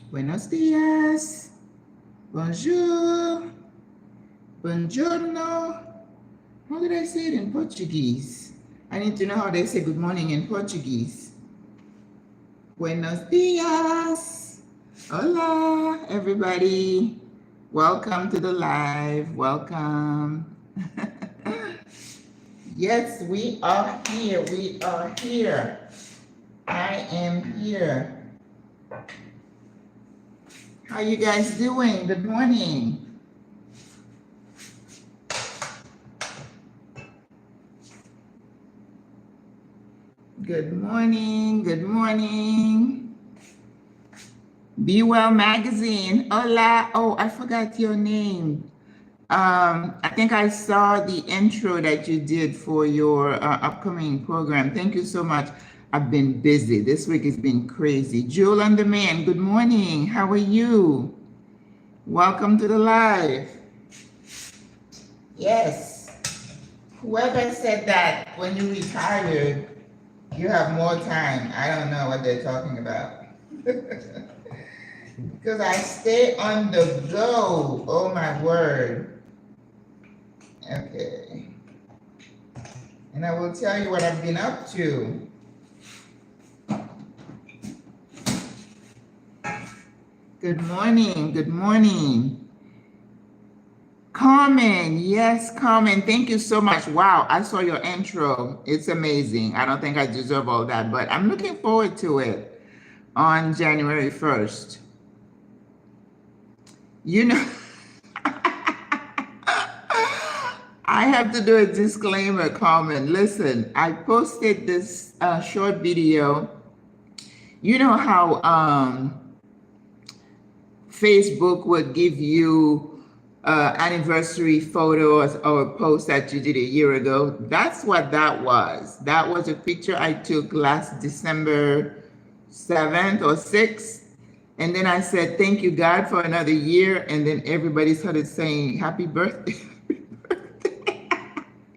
Buenos dias. Bonjour. Buongiorno. How did I say it in Portuguese? I need to know how they say good morning in Portuguese. Buenos dias. Hola, everybody. Welcome to the live. Welcome. Yes, we are here. We are here. I am here. How you guys doing? Good morning. Good morning. Good morning. Be Well Magazine. Hola. Oh, I forgot your name. I think I saw the intro that you did for your upcoming program. Thank you so much. I've been busy. This week has been crazy. Jewel and the Man, good morning. How are you? Welcome to the live. Yes. Whoever said that when you retired, you have more time. I don't know what they're talking about. Because I stay on the go. Oh my word. Okay. And I will tell you what I've been up to. Good morning. Good morning. Carmen. Yes, Carmen. Thank you so much. Wow. I saw your intro. It's amazing. I don't think I deserve all that, but I'm looking forward to it on January 1st. You know, I have to do a disclaimer, Carmen. Listen, I posted this short video. You know how Facebook would give you anniversary photos or a post that you did a year ago? That's what that was. That was a picture I took last December 7th or 6th. And then I said, thank you, God, for another year. And then everybody started saying, happy birthday.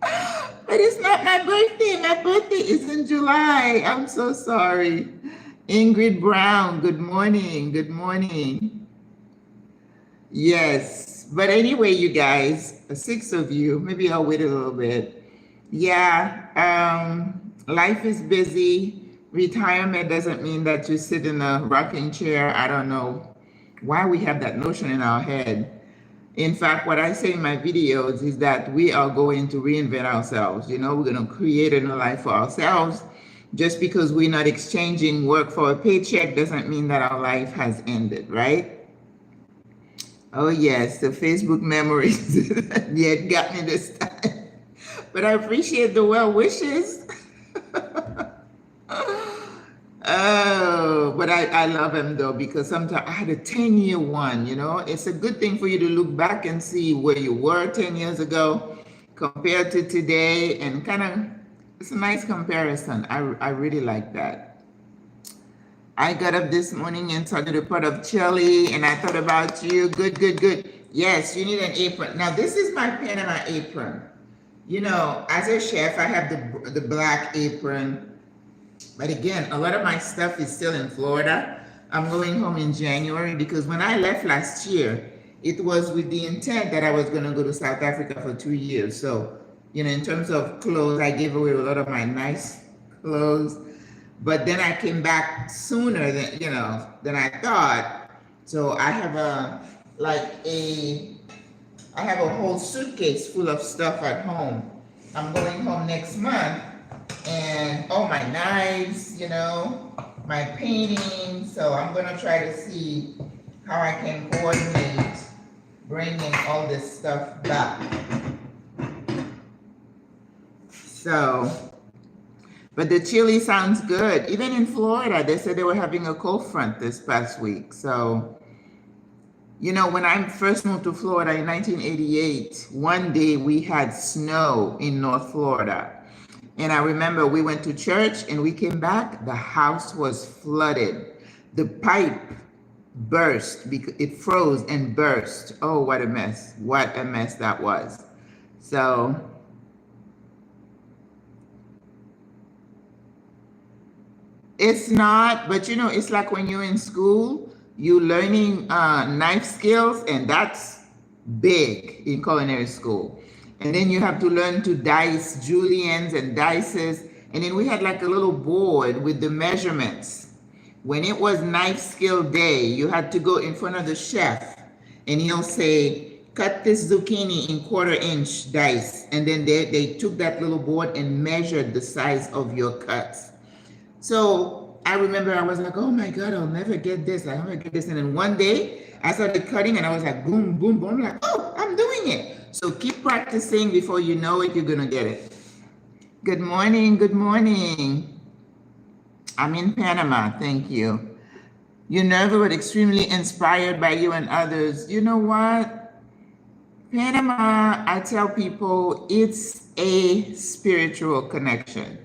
But it's not my birthday. My birthday is in July. I'm so sorry. Ingrid Brown, good morning. Good morning. Yes. But anyway, you guys, 6 of you, maybe I'll wait a little bit. Yeah. Life is busy. Retirement doesn't mean that you sit in a rocking chair. I don't know why we have that notion in our head. In fact, what I say in my videos is that we are going to reinvent ourselves. You know, we're going to create a new life for ourselves. Just because we're not exchanging work for a paycheck doesn't mean that our life has ended, right? Oh, yes, the Facebook memories. Yeah, it got me this time. But I appreciate the well wishes. Oh, but I love him though, because sometimes I had a 10-year one, you know. It's a good thing for you to look back and see where you were 10 years ago compared to today, and kind of, it's a nice comparison. I really like that. I got up this morning and started a pot of chili, and I thought about you. Good, good, good. Yes, you need an apron. Now, this is my Panama apron. You know, as a chef, I have the black apron. But again, a lot of my stuff is still in Florida. I'm going home in January because when I left last year, it was with the intent that I was going to go to South Africa for 2 years. So, you know, in terms of clothes, I gave away a lot of my nice clothes. But then I came back sooner than, you know, than I thought. So I have I have a whole suitcase full of stuff at home. I'm going home next month. And all my knives, you know, my painting. So I'm gonna try to see how I can coordinate bringing all this stuff back. So, but the chili sounds good. Even in Florida, they said they were having a cold front this past week. So, you know, when I first moved to Florida in 1988, one day we had snow in North Florida. And I remember we went to church and we came back, the house was flooded. The pipe burst because it froze and burst. Oh, what a mess. What a mess that was. So it's not, but you know, it's like when you're in school, You learning knife skills, and that's big in culinary school. And then you have to learn to dice juliennes and dices. And then we had like a little board with the measurements. When it was knife skill day, you had to go in front of the chef and he'll say, cut this zucchini in 1/4 inch dice. And then they took that little board and measured the size of your cuts. So I remember I was like, oh my God, I'll never get this. I'll never get this. And then one day I started cutting and I was like, boom, boom, boom. I'm like, oh, I'm doing it. So keep practicing. Before you know it, you're going to get it. Good morning. Good morning. I'm in Panama. Thank you. You're nervous but extremely inspired by you and others. You know what? Panama, I tell people, it's a spiritual connection.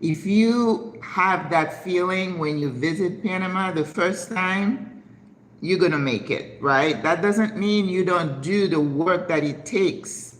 If you have that feeling when you visit Panama the first time, you're going to make it, right? That doesn't mean you don't do the work that it takes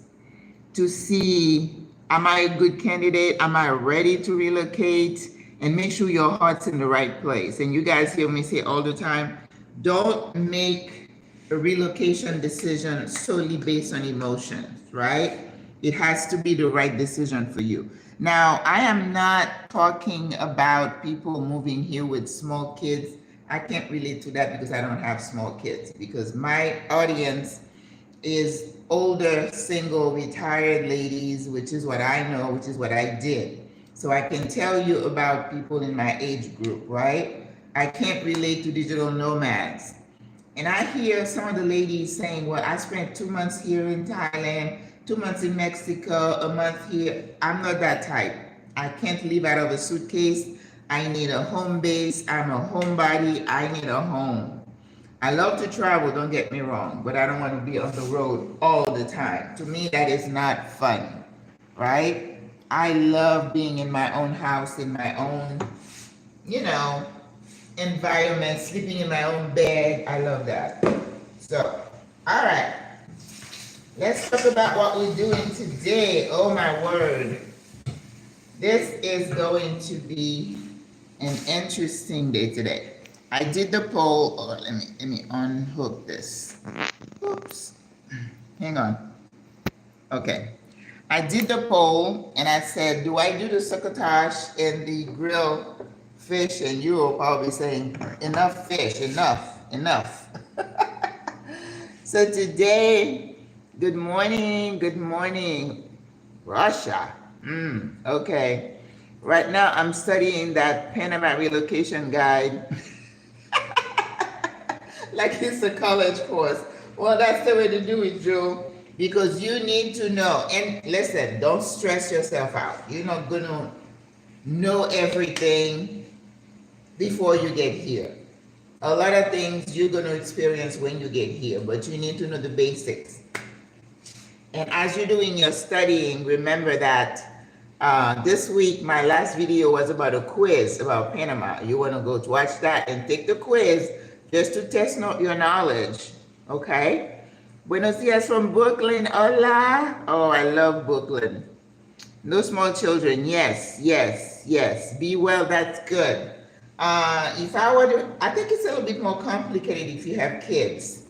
to see, am I a good candidate? Am I ready to relocate? And make sure your heart's in the right place. And you guys hear me say all the time, don't make a relocation decision solely based on emotions, right? It has to be the right decision for you. Now, I am not talking about people moving here with small kids. I can't relate to that because I don't have small kids, because my audience is older, single, retired ladies, which is what I know, which is what I did. So I can tell you about people in my age group, right? I can't relate to digital nomads. And I hear some of the ladies saying, well, I spent 2 months here in Thailand, 2 months in Mexico, a month here. I'm not that type. I can't live out of a suitcase. I need a home base. I'm a homebody. I need a home. I love to travel, don't get me wrong, but I don't want to be on the road all the time. To me, that is not fun, right? I love being in my own house, in my own, environment, sleeping in my own bed. I love that. So, all right. Let's talk about what we're doing today. Oh my word. This is going to be an interesting day today. I did the poll. Oh, let me unhook this. Oops. Hang on. Okay. I did the poll and I said, do I do the succotash and the grilled fish? And you will probably saying, enough fish, enough. So today, good morning, Russia. Okay. Right now I'm studying that Panama relocation guide. Like it's a college course. Well, that's the way to do it, Joe, because you need to know. And listen, don't stress yourself out. You're not going to know everything before you get here. A lot of things you're going to experience when you get here, but you need to know the basics. And as you're doing your studying, remember that this week, my last video was about a quiz about Panama. You want to go to watch that and take the quiz just to test your knowledge, okay? Buenos dias from Brooklyn, hola. Oh, I love Brooklyn. No small children, yes. Be well, that's good. If I were to, I think it's a little bit more complicated if you have kids.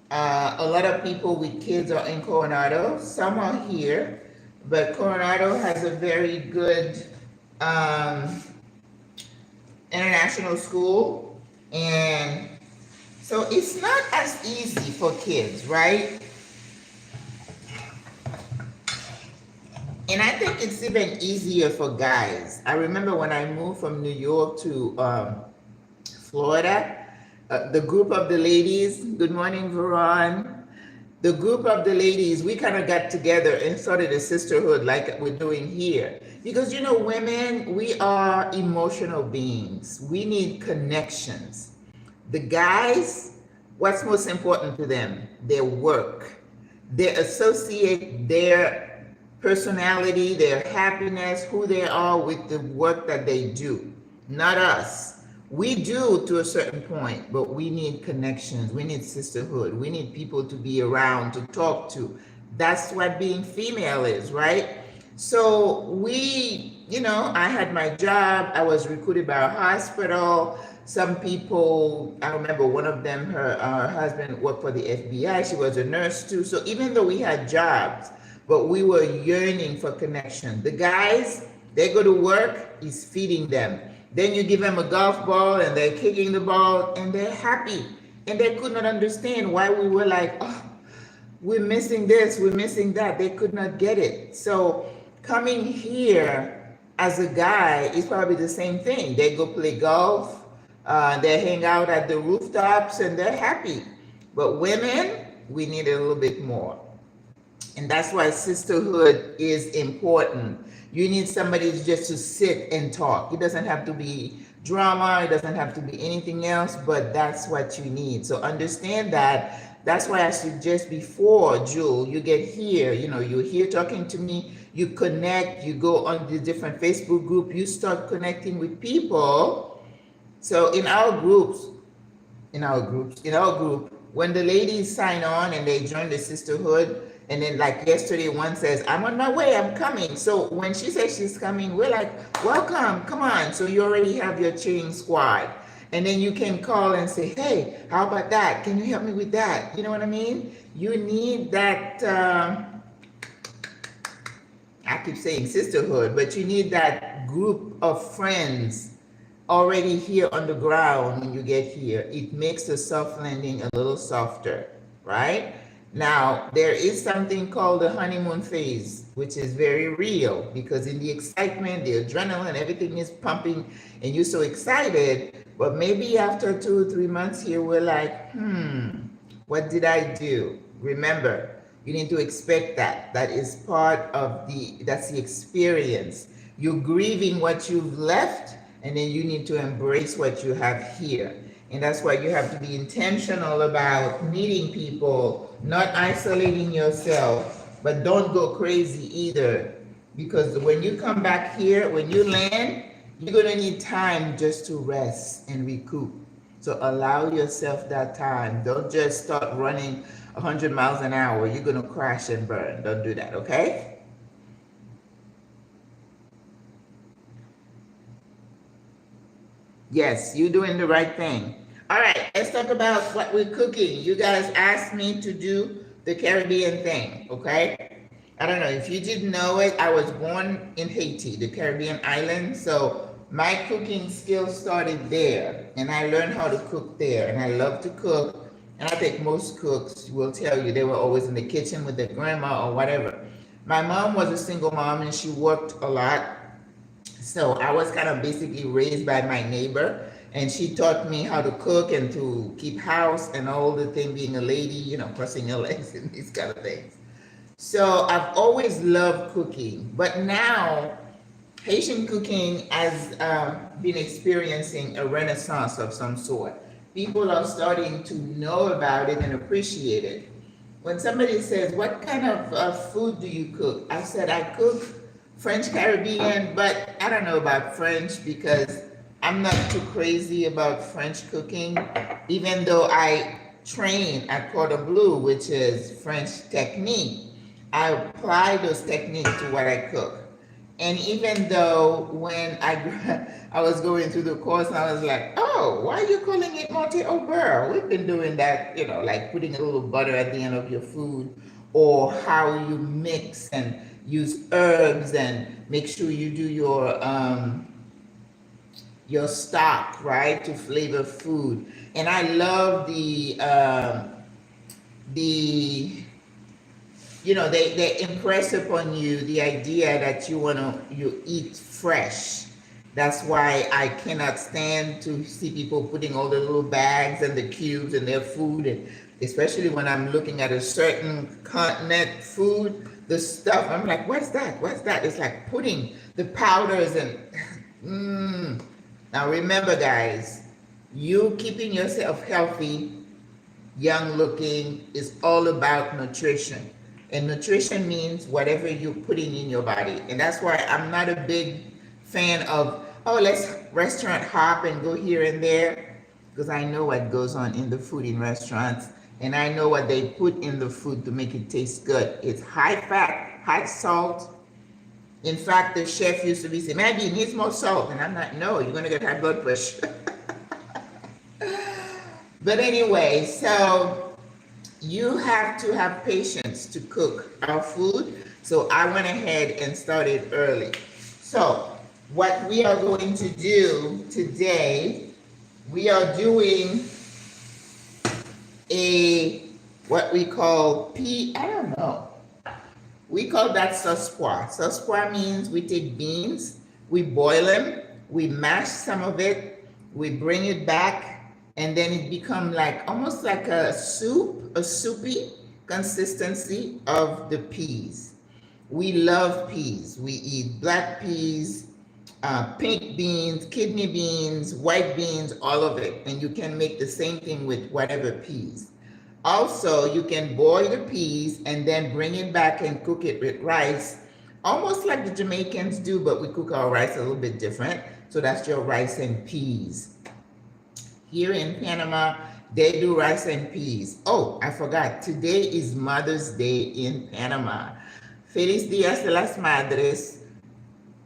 A lot of people with kids are in Coronado. Some are here, but Coronado has a very good international school. And so it's not as easy for kids, right? And I think it's even easier for guys. I remember when I moved from New York to Florida, the group of the ladies, good morning, Veron. The group of the ladies, we kind of got together and started a sisterhood like we're doing here. Because, women, we are emotional beings. We need connections. The guys, what's most important to them? Their work. They associate their personality, their happiness, who they are with the work that they do, not us. We do to a certain point, but we need connections. We need sisterhood. We need people to be around, to talk to. That's what being female is, right? So I had my job. I was recruited by a hospital. Some people, I remember one of them, her husband worked for the FBI. She was a nurse too. So even though we had jobs, but we were yearning for connection. The guys, they go to work, he's feeding them. Then you give them a golf ball and they're kicking the ball and they're happy. And they could not understand why we were like, oh, we're missing this, we're missing that. They could not get it. So coming here as a guy is probably the same thing. They go play golf, they hang out at the rooftops and they're happy. But women, we need a little bit more. And that's why sisterhood is important. You need somebody just to sit and talk. It doesn't have to be drama, it doesn't have to be anything else, but that's what you need. So understand that. That's why I suggest before, Jewel, you get here, you know, you're here talking to me, you connect, you go on the different Facebook group, you start connecting with people. So in our group, when the ladies sign on and they join the sisterhood, and then like yesterday, one says, I'm on my way, I'm coming. So when she says she's coming, we're like, welcome, come on. So you already have your cheering squad. And then you can call and say, hey, how about that? Can you help me with that? You know what I mean? You need that, I keep saying sisterhood, but you need that group of friends already here on the ground when you get here. It makes the soft landing a little softer, right? Now, there is something called the honeymoon phase, which is very real because in the excitement, the adrenaline, everything is pumping and you're so excited. But maybe after 2 or 3 months here, we're like, what did I do? Remember, you need to expect that. That is part of that's the experience. You're grieving what you've left, and then you need to embrace what you have here. And that's why you have to be intentional about meeting people, not isolating yourself, but don't go crazy either. Because when you come back here, when you land, you're gonna need time just to rest and recoup. So allow yourself that time. Don't just start running 100 miles an hour. You're gonna crash and burn. Don't do that, okay? Yes, you're doing the right thing. All right, let's talk about what we're cooking. You guys asked me to do the Caribbean thing, okay? I don't know if you didn't know it. I was born in Haiti, the Caribbean island. So my cooking skills started there, and I learned how to cook there. And I love to cook. And I think most cooks will tell you they were always in the kitchen with their grandma or whatever. My mom was a single mom, and she worked a lot. So I was kind of basically raised by my neighbor, and she taught me how to cook and to keep house and all the thing, being a lady, you know, crossing your legs and these kind of things. So I've always loved cooking, but now Haitian cooking has been experiencing a renaissance of some sort. People are starting to know about it and appreciate it. When somebody says, what kind of food do you cook? I said, I cook French Caribbean, but I don't know about French because I'm not too crazy about French cooking, even though I train at Cordon Bleu, which is French technique. I apply those techniques to what I cook. And even though when I was going through the course, I was like, oh, why are you calling it Monte au beurre? We've been doing that, you know, like putting a little butter at the end of your food, or how you mix and use herbs and make sure you do your stock, right, to flavor food. And I love you know, they impress upon you the idea that you eat fresh. That's why I cannot stand to see people putting all the little bags and the cubes in their food, and especially when I'm looking at a certain continent food, the stuff, I'm like, what's that? What's that? It's like putting the powders and Now remember, guys, you keeping yourself healthy, young looking, is all about nutrition. And nutrition means whatever you're putting in your body. And that's why I'm not a big fan of, oh, let's restaurant hop and go here and there, because I know what goes on in the food in restaurants, and I know what they put in the food to make it taste good. It's high fat, high salt. In fact, the chef used to be saying, Maggie, it needs more salt. And I'm like, no, you're going to get high blood pressure. But anyway, so you have to have patience to cook our food. So I went ahead and started early. So what we are going to do today, we are doing a what we call I don't know. We call that sospwa. Sospwa means we take beans, we boil them, we mash some of it, we bring it back, and then it becomes like almost like a soup, a soupy consistency of the peas. We love peas. We eat black peas, pink beans, kidney beans, white beans, all of it. And you can make the same thing with whatever peas. Also, you can boil the peas and then bring it back and cook it with rice, almost like the Jamaicans do, but we cook our rice a little bit different. So that's your rice and peas. Here in Panama, they do rice and peas. Oh, I forgot. Today is Mother's Day in Panama. Feliz Días de las Madres.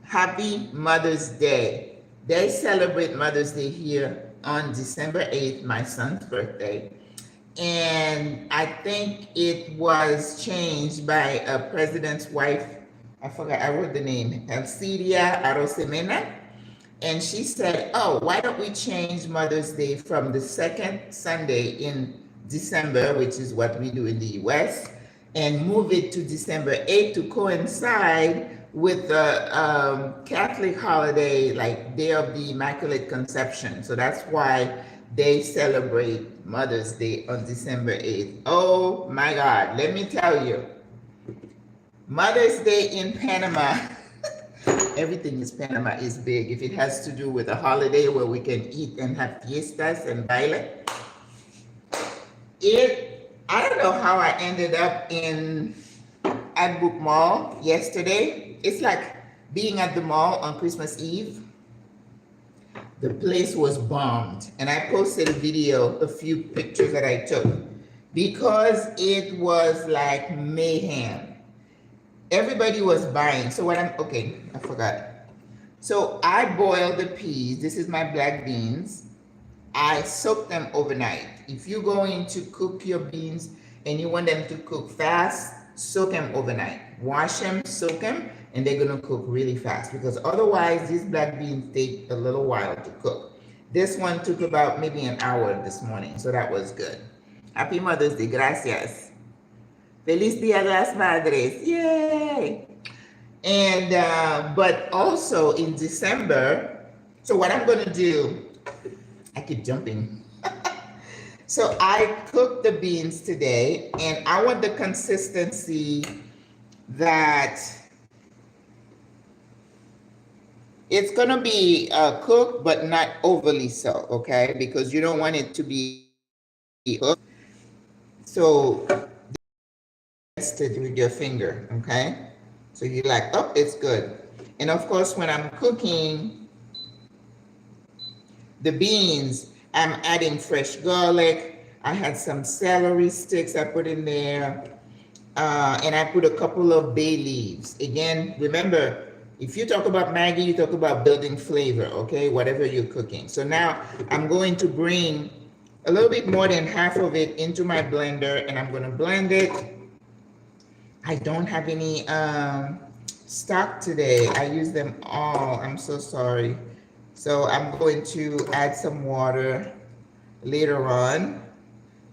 Happy Mother's Day. They celebrate Mother's Day here on December 8th, my son's birthday. And I think it was changed by a president's wife. I forgot, I wrote the name, Alcidia Arosemena. And she said, oh, why don't we change Mother's Day from the second Sunday in December, which is what we do in the US, and move it to December 8th to coincide with the Catholic holiday, like Day of the Immaculate Conception. So that's why they celebrate Mother's Day on December 8th. Oh my God, let me tell you, Mother's Day in Panama, everything is Panama is big. If it has to do with a holiday where we can eat and have fiestas and baile. I don't know how I ended up in Adbook Mall yesterday. It's like being at the mall on Christmas Eve. The place was bombed, and I posted a video, a few pictures that I took, because it was like mayhem. Everybody was buying. So okay, I forgot. So I boiled the peas. This is my black beans. I soak them overnight. If you're going to cook your beans and you want them to cook fast, soak them overnight. Wash them, soak them, and they're gonna cook really fast, because otherwise these black beans take a little while to cook. This one took about maybe an hour this morning, so that was good. Happy Mother's Day, gracias. Feliz Dia de las Madres, yay! And, but also in December, so what I'm gonna do, I keep jumping. So I cooked the beans today, and I want the consistency that it's gonna be cooked, but not overly so, okay? Because you don't want it to be cooked. So test it with your finger, okay? So you're like, oh, it's good. And of course, when I'm cooking the beans, I'm adding fresh garlic. I had some celery sticks I put in there. And I put a couple of bay leaves. Again, remember, if you talk about Maggie, you talk about building flavor, okay? Whatever you're cooking. So now I'm going to bring a little bit more than half of it into my blender, and I'm gonna blend it. I don't have any stock today. I use them all. I'm so sorry. So I'm going to add some water later on.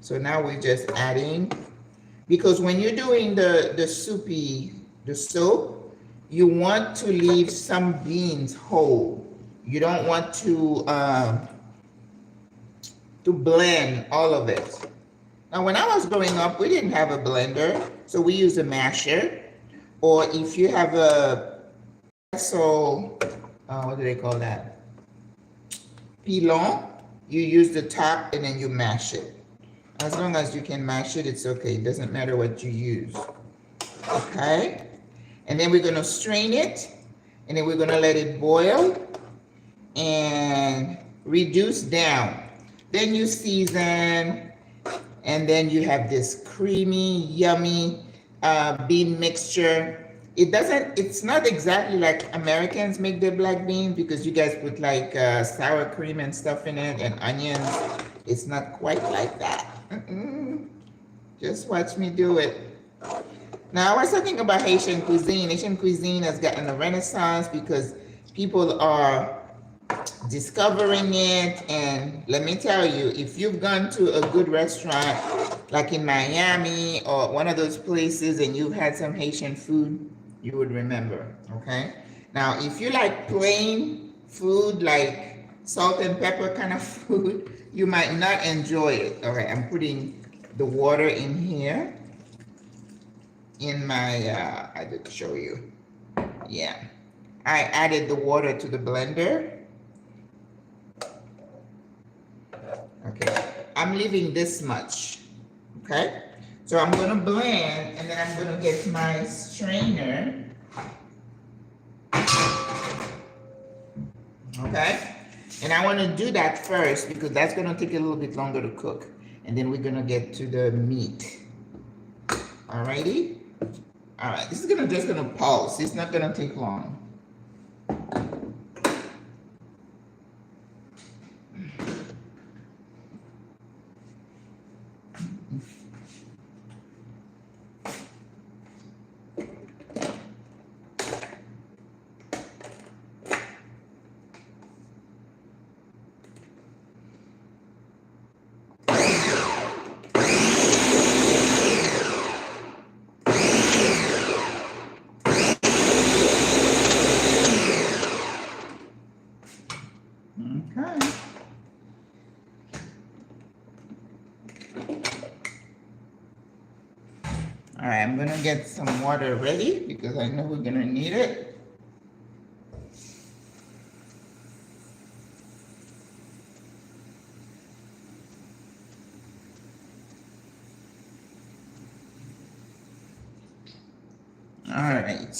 So now we're just adding, because when you're doing the soup, you want to leave some beans whole. You don't want to blend all of it. Now, when I was growing up, we didn't have a blender, so we used a masher. Or if you have a vessel, what do they call that? Pilon, you use the top and then you mash it. As long as you can mash it, it's okay. It doesn't matter what you use. Okay? And then we're gonna strain it, and then we're gonna let it boil and reduce down. Then you season, and then you have this creamy, yummy bean mixture. It's not exactly like Americans make their black beans, because you guys put like sour cream and stuff in it and onions. It's not quite like that. Just watch me do it. Now, I was talking about Haitian cuisine. Haitian cuisine has gotten a renaissance because people are discovering it. And let me tell you, if you've gone to a good restaurant, like in Miami or one of those places, and you've had some Haitian food, you would remember, okay? Now, if you like plain food, like salt and pepper kind of food, you might not enjoy it. All right, I'm putting the water in here. In my, I did show you. Yeah, I added the water to the blender. Okay, I'm leaving this much. Okay, so I'm gonna blend, and then I'm gonna get my strainer. Okay, and I want to do that first because that's gonna take a little bit longer to cook, and then we're gonna get to the meat. Alrighty. All right, this is just gonna pulse. It's not gonna take long. All right, I'm gonna get some water ready because I know we're gonna need it. All right.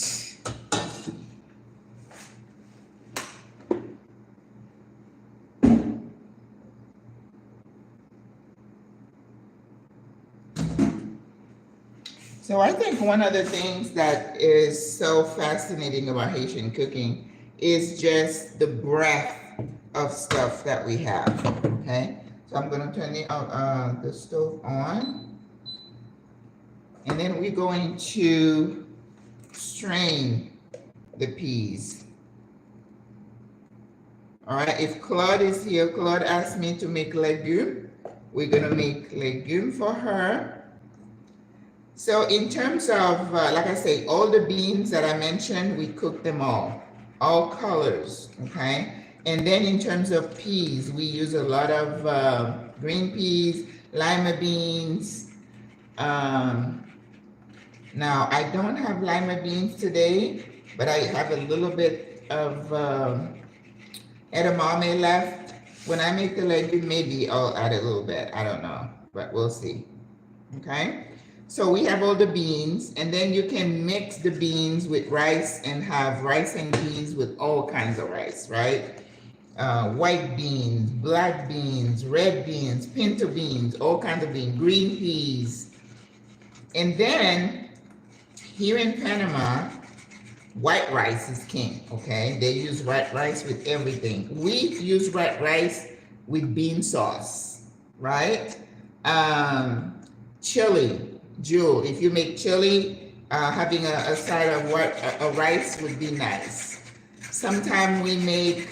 So I think one of the things that is so fascinating about Haitian cooking is just the breadth of stuff that we have, okay? So I'm gonna turn the stove on, and then we're going to strain the peas. All right, if Claude is here, Claude asked me to make legume. We're gonna make legume for her. So in terms of, like I say, all the beans that I mentioned, we cook them all colors, okay? And then in terms of peas, we use a lot of green peas, lima beans. Now, I don't have lima beans today, but I have a little bit of edamame left. When I make the legume, maybe I'll add a little bit. I don't know, but we'll see, okay? So we have all the beans, and then you can mix the beans with rice and have rice and peas with all kinds of rice, right? White beans, black beans, red beans, pinto beans, all kinds of beans, green peas. And then here in Panama, white rice is king, okay? They use white rice with everything. We use white rice with bean sauce, right? Chili. Jewel, if you make chili, having a side of a rice would be nice. Sometimes we make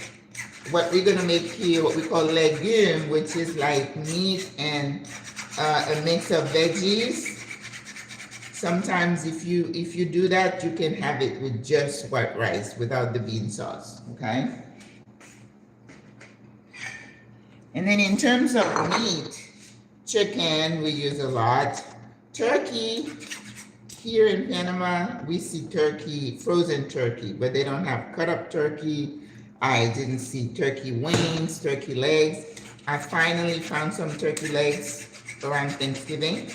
what we're gonna make here, what we call legume, which is like meat and a mix of veggies. Sometimes if you do that, you can have it with just white rice without the bean sauce, okay? And then in terms of meat, chicken we use a lot. Turkey, here in Panama, we see turkey, frozen turkey, but they don't have cut up turkey. I didn't see turkey wings, turkey legs. I finally found some turkey legs around Thanksgiving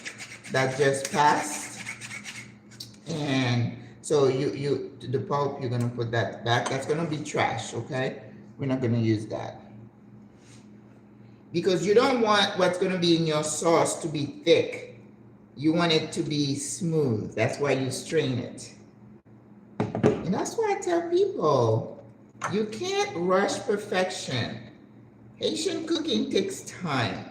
that just passed. And so the pulp, you're gonna put that back. That's gonna be trash, okay? We're not gonna use that. Because you don't want what's gonna be in your sauce to be thick. You want it to be smooth. That's why you strain it. And that's why I tell people, you can't rush perfection. Haitian cooking takes time.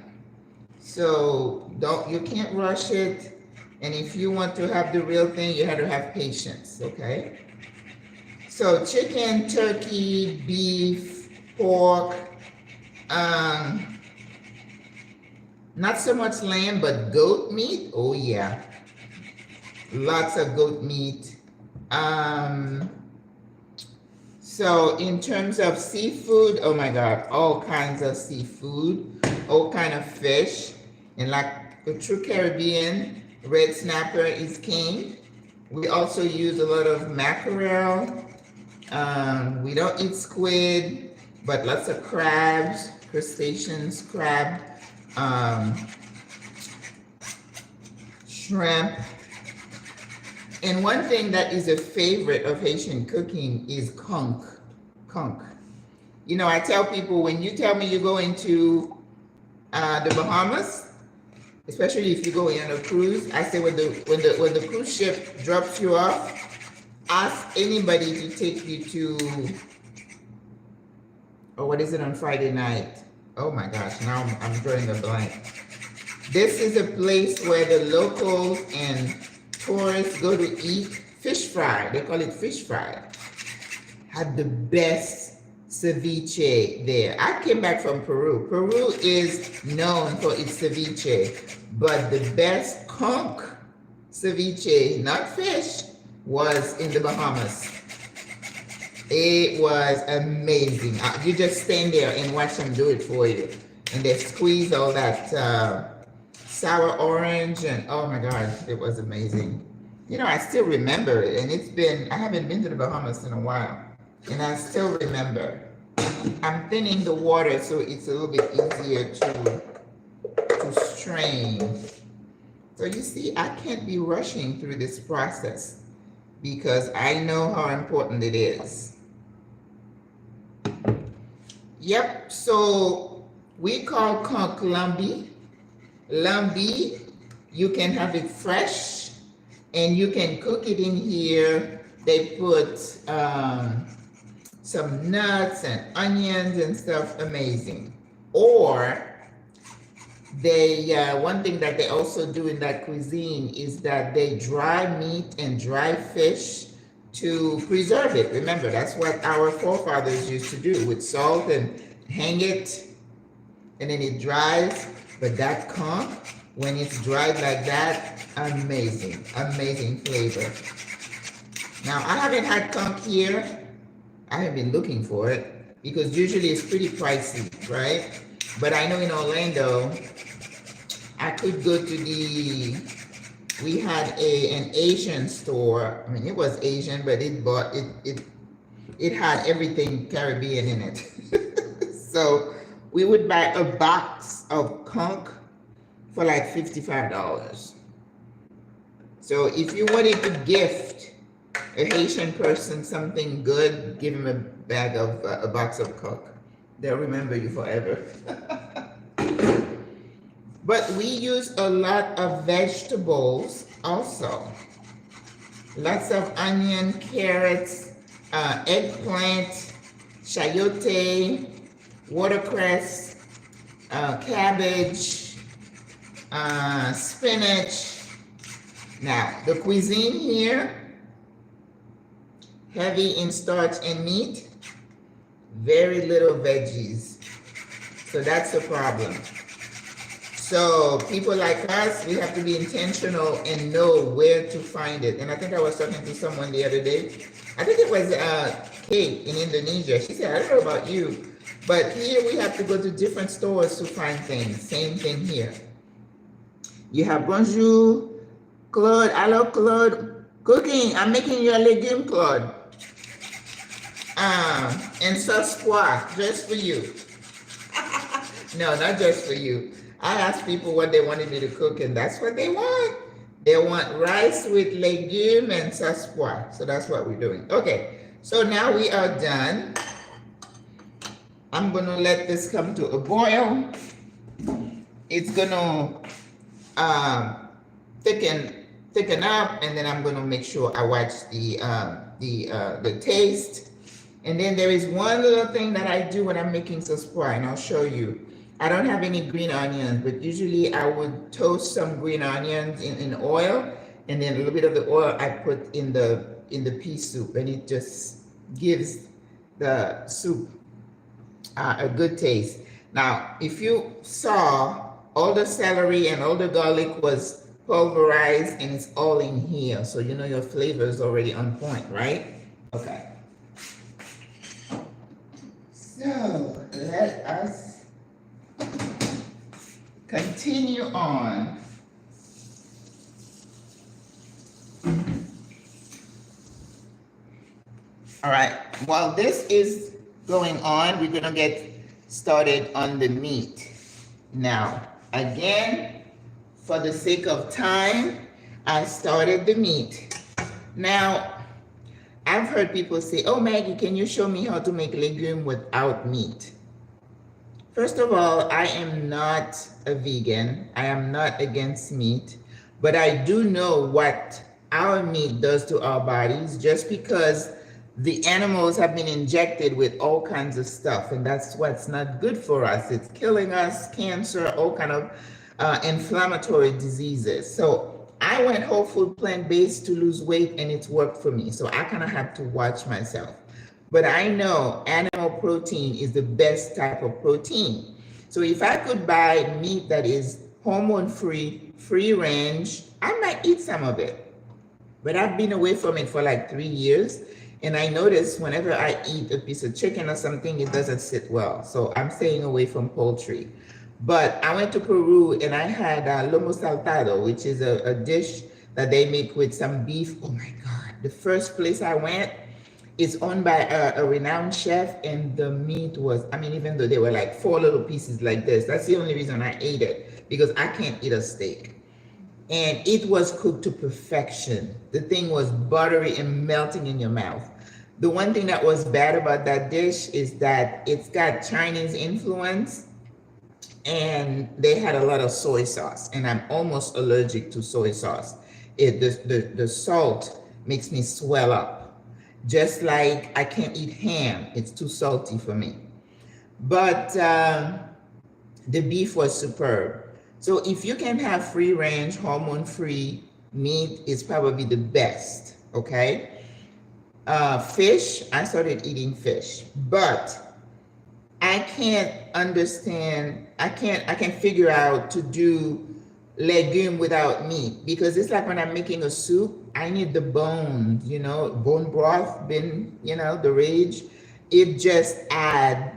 So you can't rush it. And if you want to have the real thing, you have to have patience, okay? So chicken, turkey, beef, pork, not so much lamb, but goat meat. Oh yeah, lots of goat meat. So in terms of seafood, oh my God, all kinds of seafood, all kind of fish. And like a true Caribbean, red snapper is king. We also use a lot of mackerel. We don't eat squid, but lots of crabs, crustaceans, crab, shrimp. And one thing that is a favorite of Haitian cooking is conch. Conch. You know, I tell people, when you tell me you're going to the Bahamas, especially if you go on a cruise, I say when the cruise ship drops you off, ask anybody to take you to, or what is it on Friday night? Oh my gosh, now I'm drawing a blank. This is a place where the locals and tourists go to eat fish fry. They call it fish fry. Had the best ceviche there. I came back from Peru. Peru is known for its ceviche, but the best conch ceviche, not fish, was in the Bahamas. It was amazing. You just stand there and watch them do it for you. And they squeeze all that sour orange, and oh my God, it was amazing. You know, I still remember it, and I haven't been to the Bahamas in a while, and I still remember. I'm thinning the water so it's a little bit easier to strain. So you see, I can't be rushing through this process because I know how important it is. Yep, so we call conch lambi. Lambi, you can have it fresh and you can cook it in here. They put some nuts and onions and stuff, amazing. Or one thing that they also do in that cuisine is that they dry meat and dry fish to preserve it. Remember, that's what our forefathers used to do with salt, and hang it and then it dries. But that conch, when it's dried like that, amazing, amazing flavor. Now, I haven't had conch here. I have been looking for it because usually it's pretty pricey, right? But I know in Orlando, I could go to we had an Asian store. I mean, it was Asian, but it had everything Caribbean in it. So we would buy a box of conch for like $55. So if you wanted to gift a Haitian person something good, give him a box of conch. They'll remember you forever. But we use a lot of vegetables also. Lots of onion, carrots, eggplant, chayote, watercress, cabbage, spinach. Now, the cuisine here, heavy in starch and meat, very little veggies. So that's the problem. So people like us, we have to be intentional and know where to find it. And I think I was talking to someone the other day. I think it was Kate in Indonesia. She said, I don't know about you, but here we have to go to different stores to find things. Same thing here. You have bonjour, Claude. Hello, Claude. Cooking. I'm making you a legume, Claude. And sospwa, just for you. No, not just for you. I asked people what they wanted me to cook, and that's what they want. They want rice with legume and sospwa. So that's what we're doing. Okay, so now we are done. I'm gonna let this come to a boil. It's gonna thicken up, and then I'm gonna make sure I watch the taste. And then there is one little thing that I do when I'm making sospwa, and I'll show you. I don't have any green onions, but usually I would toast some green onions in oil, and then a little bit of the oil I put in the pea soup, and it just gives the soup a good taste. Now, if you saw, all the celery and all the garlic was pulverized and it's all in here, so you know your flavor is already on point, right? Okay. So let us continue on. All right, while this is going on, we're gonna get started on the meat. Now, again, for the sake of time, I started the meat. Now, I've heard people say, oh, Maggie, can you show me how to make legume without meat? First of all, I am not a vegan. I am not against meat, but I do know what our meat does to our bodies just because the animals have been injected with all kinds of stuff, and that's what's not good for us. It's killing us, cancer, all kind of inflammatory diseases. So I went whole food plant-based to lose weight, and it's worked for me. So I kind of have to watch myself. But I know animal protein is the best type of protein. So if I could buy meat that is hormone-free, free range, I might eat some of it. But I've been away from it for like 3 years. And I notice whenever I eat a piece of chicken or something, it doesn't sit well. So I'm staying away from poultry. But I went to Peru and I had lomo saltado, which is a dish that they make with some beef. Oh my God. The first place I went is owned by a renowned chef, and the meat was, I mean, even though they were like 4 little pieces like this, that's the only reason I ate it, because I can't eat a steak. And it was cooked to perfection. The thing was buttery and melting in your mouth. The one thing that was bad about that dish is that it's got Chinese influence, and they had a lot of soy sauce, and I'm almost allergic to soy sauce. The salt makes me swell up. Just like I can't eat ham, it's too salty for me. But the beef was superb. So if you can have free range, hormone-free meat, is probably the best, okay? Fish, I started eating fish, but I can't understand, I can't figure out to do legume without meat, because it's like when I'm making a soup, I need the bones, you know, bone broth, been, you know, the rage. It just add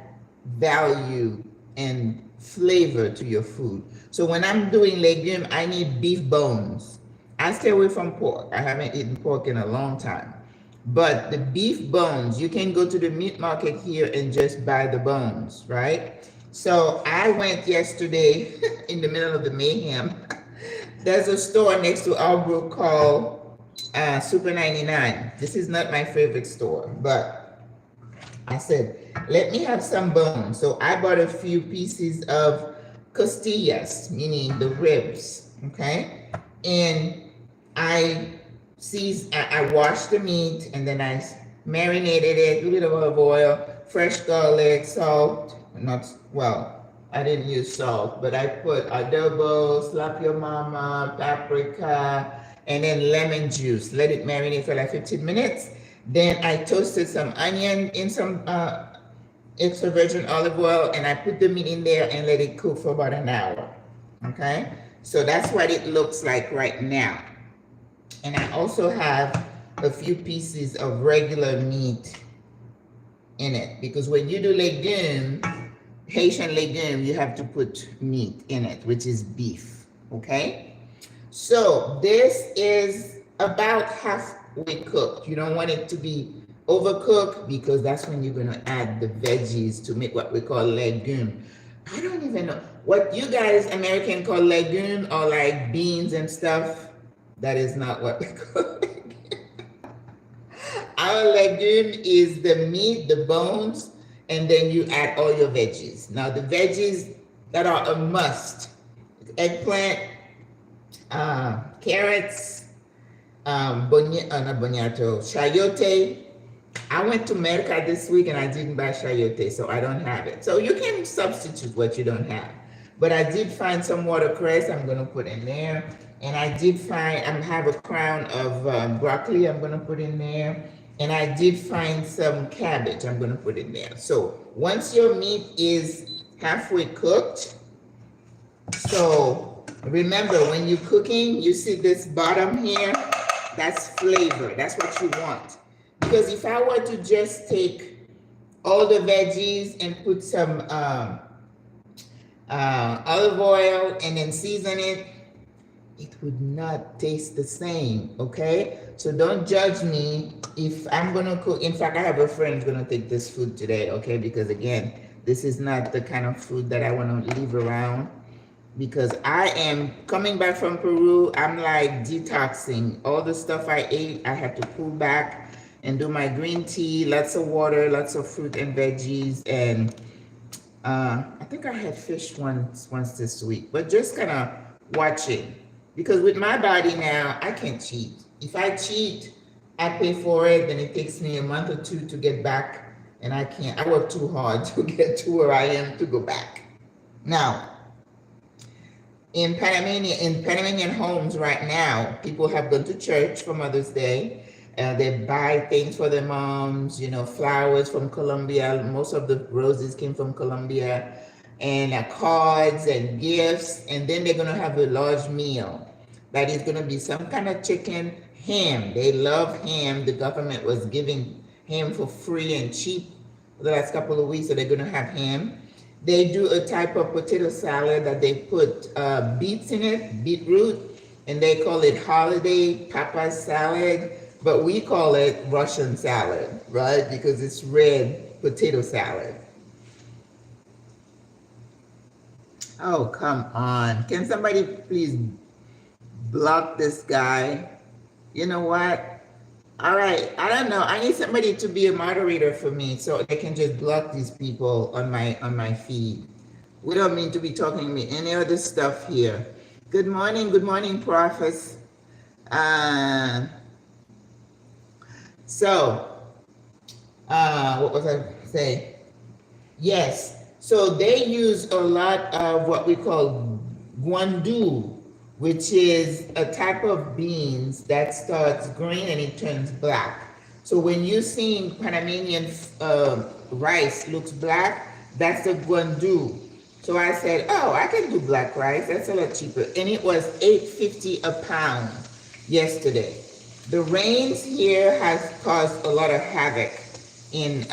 value and flavor to your food. So when I'm doing legume, I need beef bones. I stay away from pork. I haven't eaten pork in a long time. But the beef bones, you can go to the meat market here and just buy the bones, right? So I went yesterday in the middle of the mayhem. There's a store next to our group called Super 99. This is not my favorite store, but I said, let me have some bones. So I bought a few pieces of costillas, meaning the ribs, okay? And I washed the meat, and then I marinated it, a little bit of olive oil, fresh garlic, salt, I didn't use salt, but I put adobo, slap your mama, paprika, and then lemon juice. Let it marinate for like 15 minutes. Then I toasted some onion in some extra virgin olive oil, and I put the meat in there and let it cook for about an hour, okay? So that's what it looks like right now. And I also have a few pieces of regular meat in it, because when you do legume, Haitian legume, you have to put meat in it, which is beef, okay? So this is about halfway cooked. You don't want it to be overcooked, because that's when you're gonna add the veggies to make what we call legume. I don't even know what you guys American call legume, or like beans and stuff. That is not what we call legume. Our legume is the meat, the bones, and then you add all your veggies. Now the veggies that are a must: eggplant, carrots, not boniato, chayote, I went to Merca this week and I didn't buy chayote, so I don't have it. So you can substitute what you don't have. But I did find some watercress I'm gonna put in there. And I did find, I have a crown of broccoli I'm gonna put in there. And I did find some cabbage I'm gonna put in there. So once your meat is halfway cooked, so remember when you're cooking, you see this bottom here, that's flavor, that's what you want. Because if I were to just take all the veggies and put some olive oil and then season it, it would not taste the same, okay? So don't judge me if I'm gonna cook. In fact, I have a friend who's gonna take this food today, okay? Because again, this is not the kind of food that I wanna leave around, because I am coming back from Peru. I'm like detoxing. All the stuff I ate, I had to pull back and do my green tea, lots of water, lots of fruit and veggies, and I think I had fish once this week, but just kind of watching. Because with my body now, I can't cheat. If I cheat, I pay for it, then it takes me a month or two to get back, and I can't. I work too hard to get to where I am to go back. Now, in Panamanian homes right now, people have gone to church for Mother's Day. They buy things for their moms, you know, flowers from Colombia. Most of the roses came from Colombia, and cards and gifts. And then they're gonna have a large meal that is gonna be some kind of chicken, ham. They love ham. The government was giving ham for free and cheap for the last couple of weeks, so they're gonna have ham. They do a type of potato salad that they put beets in it, beetroot, and they call it holiday papa salad, but we call it Russian salad, right? Because it's red potato salad. Oh, come on. Can somebody please block this guy? You know what? All right, I don't know. I need somebody to be a moderator for me so they can just block these people on my feed. We don't mean to be talking me any other stuff here. Good morning, prophets. What was I saying? Yes, so they use a lot of what we call guandu, which is a type of beans that starts green and it turns black. So when you're seeing Panamanian rice looks black, that's the guandu. So I said, oh, I can do black rice. That's a lot cheaper. And it was $8.50 a pound yesterday. The rains here has caused a lot of havoc in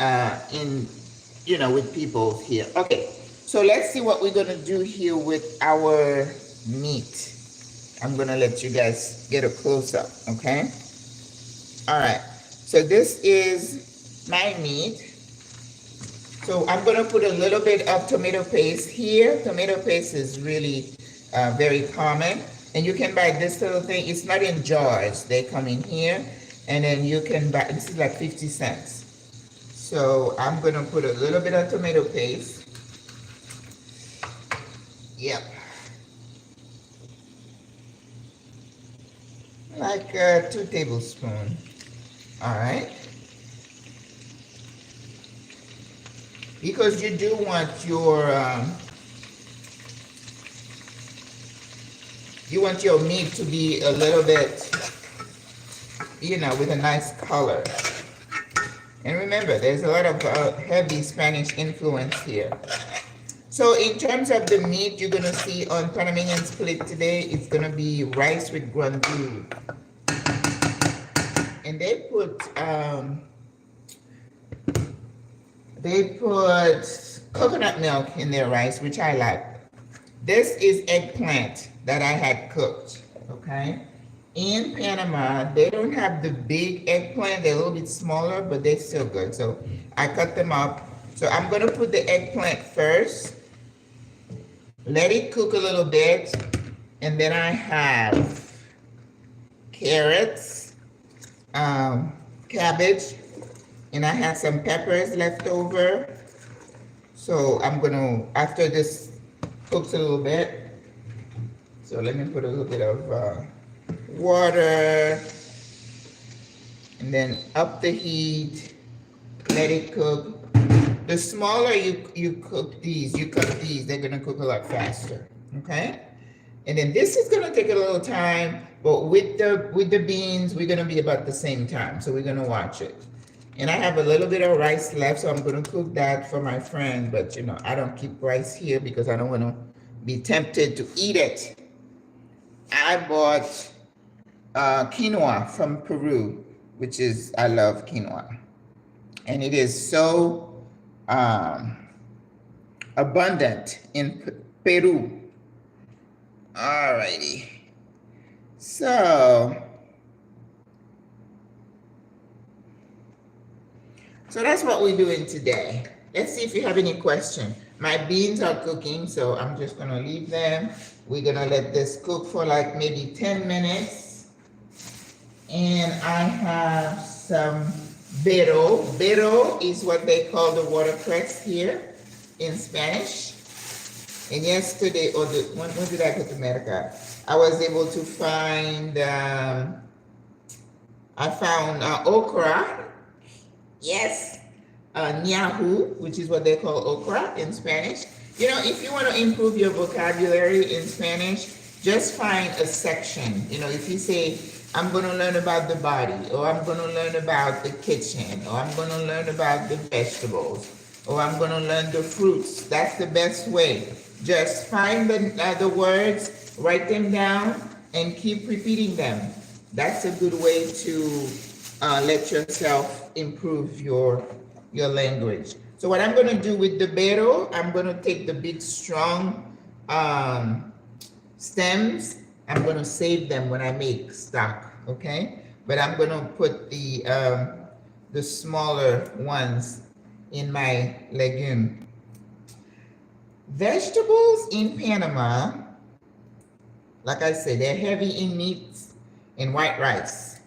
with people here. Okay, so let's see what we're gonna do here with our meat. I'm gonna let you guys get a close up, okay? All right, so this is my meat. So I'm gonna put a little bit of tomato paste here. Tomato paste is really very common. And you can buy this little thing. It's not in jars. They come in here. And then you can buy, this is like 50 cents. So I'm gonna put a little bit of tomato paste. Yep. Like 2 tablespoons. All right. Because you do want your meat to be a little bit, with a nice color. And remember, there's a lot of heavy Spanish influence here. So in terms of the meat you're gonna see on Panamanian's plate today, it's gonna be rice with guandu. And they put coconut milk in their rice, which I like. This is eggplant that I had cooked, okay? In Panama, they don't have the big eggplant. They're a little bit smaller, but they're still good. So I cut them up. So I'm gonna put the eggplant first. Let it cook a little bit. And then I have carrots, cabbage, and I have some peppers left over. So I'm gonna, after this cooks a little bit, so let me put a little bit of water, and then up the heat. let it cook. The smaller you cook these, they're gonna cook a lot faster, okay? And then this is gonna take a little time, but with the beans, we're gonna be about the same time, so we're gonna watch it. And I have a little bit of rice left, so I'm gonna cook that for my friend, but you know, I don't keep rice here because I don't wanna be tempted to eat it. I bought quinoa from Peru, which is, I love quinoa. And it is so abundant in Peru. Alrighty. So that's what we're doing today. Let's see if you have any question. My beans are cooking, so I'm just gonna leave them. We're gonna let this cook for like maybe 10 minutes. And I have some pero. Pero is what they call the watercress here in Spanish. And yesterday, or when did I go to America? I was able to find, I found okra. Yes, ñahu, which is what they call okra in Spanish. You know, if you want to improve your vocabulary in Spanish, just find a section. You know, if you say, I'm going to learn about the body, or I'm going to learn about the kitchen, or I'm going to learn about the vegetables, or I'm going to learn the fruits. That's the best way. Just find the words, write them down, and keep repeating them. That's a good way to let yourself improve your language. So what I'm going to do with the pero, I'm going to take the big strong stems. I'm going to save them when I make stock, okay? But I'm going to put the smaller ones in my legume. Vegetables in Panama, like I said, they're heavy in meats and white rice.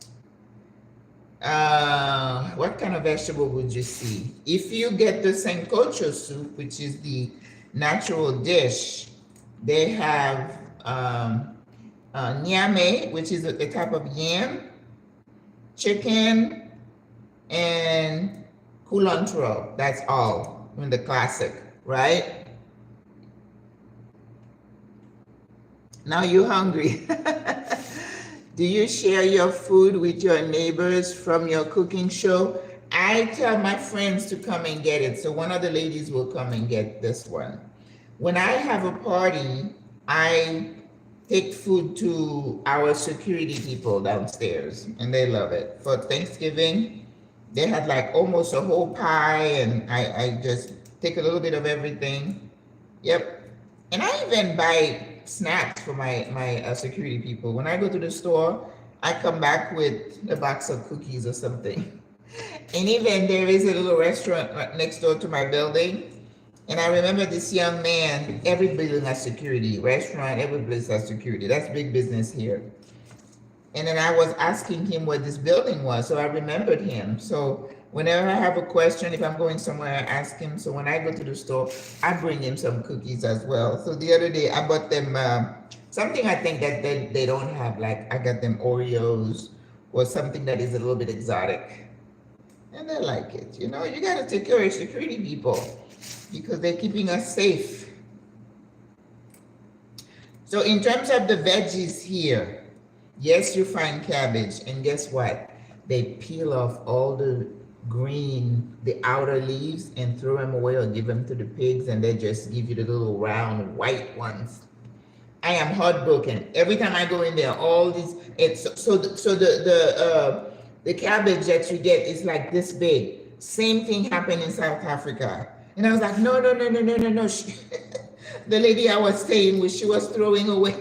What kind of vegetable would you see? If you get the sancocho soup, which is the natural dish, they have ñame, which is a type of yam, chicken, and culantro. That's all in the classic, right? Now you're hungry. Do you share your food with your neighbors from your cooking show? I tell my friends to come and get it. So one of the ladies will come and get this one. When I have a party, I take food to our security people downstairs, and they love it. For Thanksgiving, they had like almost a whole pie, and I just take a little bit of everything. Yep. And I even buy snacks for my security people. When I go to the store, I come back with a box of cookies or something. And even there is a little restaurant right next door to my building. And I remember this young man, every building has security, restaurant, every place has security. That's big business here. And then I was asking him what this building was, so I remembered him. So whenever I have a question, if I'm going somewhere, I ask him. So when I go to the store, I bring him some cookies as well. So the other day, I bought them something I think that they don't have, like I got them Oreos or something that is a little bit exotic. And they like it. You know, you got to take care of your security people because they're keeping us safe. So in terms of the veggies here, yes, you find cabbage, and guess what? They peel off all the green, the outer leaves, and throw them away or give them to the pigs, and they just give you the little round white ones. I am heartbroken every time I go in there. All these, the cabbage that you get is like this big. Same thing happened in South Africa, and I was like, no. The lady I was staying with, she was throwing away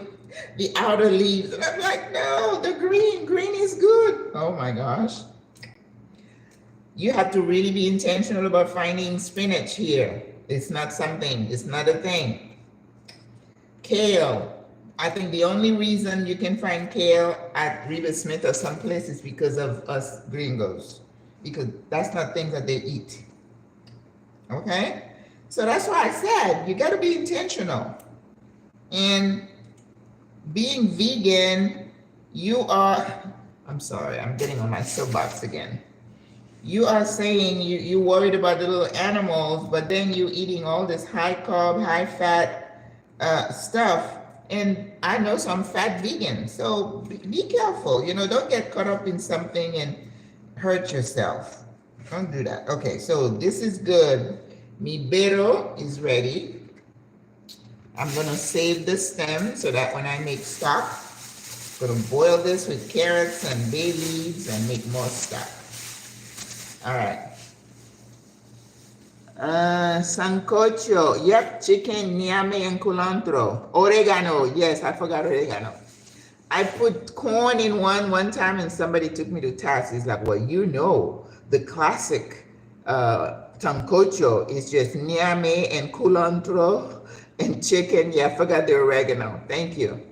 the outer leaves. And I'm like, no, the green is good. Oh my gosh. You have to really be intentional about finding spinach here. It's not a thing. Kale. I think the only reason you can find kale at Reba Smith or some places because of us gringos, because that's not things that they eat. Okay? So that's why I said you got to be intentional. And being vegan, I'm sorry, I'm getting on my soapbox again. You are saying you worried about the little animals, but then you eating all this high carb, high fat stuff. And I know some fat vegans, so be careful. Don't get caught up in something and hurt yourself. Don't do that. Okay, so this is good. Mi bero is ready. I'm gonna save the stem so that when I make stock, I'm gonna boil this with carrots and bay leaves and make more stock. All right. Sancocho. Yep, chicken, niame, and culantro. Oregano. Yes, I forgot oregano. I put corn in one time, and somebody took me to task. He's like, well, the classic sancocho is just niame and culantro and chicken. Yeah, I forgot the oregano. Thank you.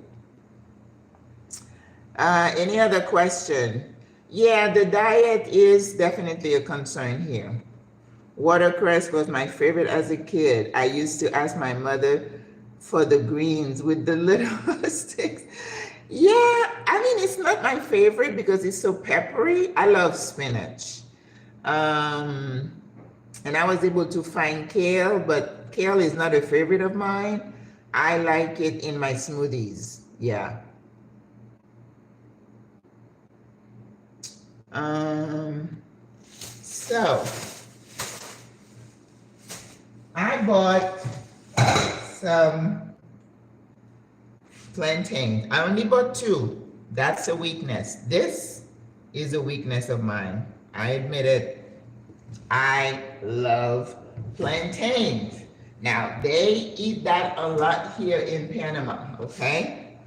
Any other question? Yeah, the diet is definitely a concern here. Watercress was my favorite as a kid. I used to ask my mother for the greens with the little sticks. Yeah, I mean, it's not my favorite because it's so peppery. I love spinach. And I was able to find kale, but kale is not a favorite of mine. I like it in my smoothies. Yeah. So I bought some plantains. I only bought 2. That's a weakness. This is a weakness of mine. I admit it. I love plantains. Now, they eat that a lot here in Panama, okay?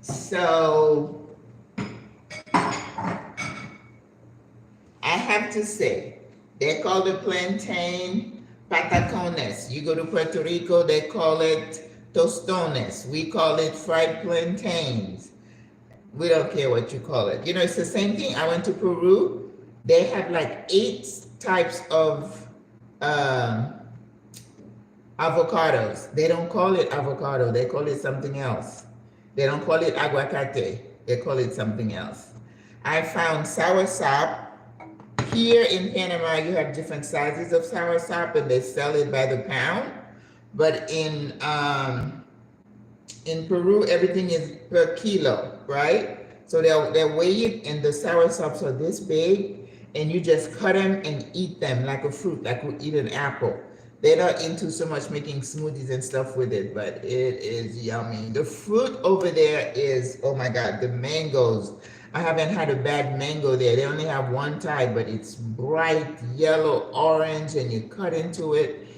So I have to say, they call the plantain patacones. You go to Puerto Rico, they call it tostones. We call it fried plantains. We don't care what you call it. It's the same thing. I went to Peru. They have like 8 types of avocados. They don't call it avocado. They call it something else. They don't call it aguacate. They call it something else. I found soursop. Here in Panama, you have different sizes of soursop, and they sell it by the pound. But in Peru, everything is per kilo, right? So they'll weigh it, and the soursops are this big, and you just cut them and eat them like a fruit, like we eat an apple. They're not into so much making smoothies and stuff with it, but it is yummy. The fruit over there is, oh my God, the mangoes. I haven't had a bad mango there. They only have one type, but it's bright yellow, orange, and you cut into it.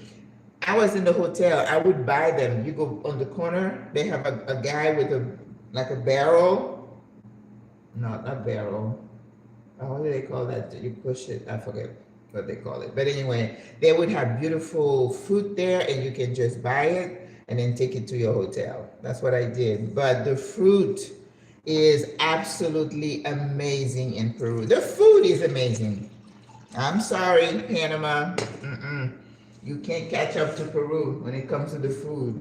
I was in the hotel. I would buy them. You go on the corner. They have a guy with a barrel. No, not barrel. What do they call that? You push it. I forget what they call it. But anyway, they would have beautiful fruit there, and you can just buy it and then take it to your hotel. That's what I did. But the fruit is absolutely amazing in Peru. The food is amazing. I'm sorry, Panama. You can't catch up to Peru when it comes to the food.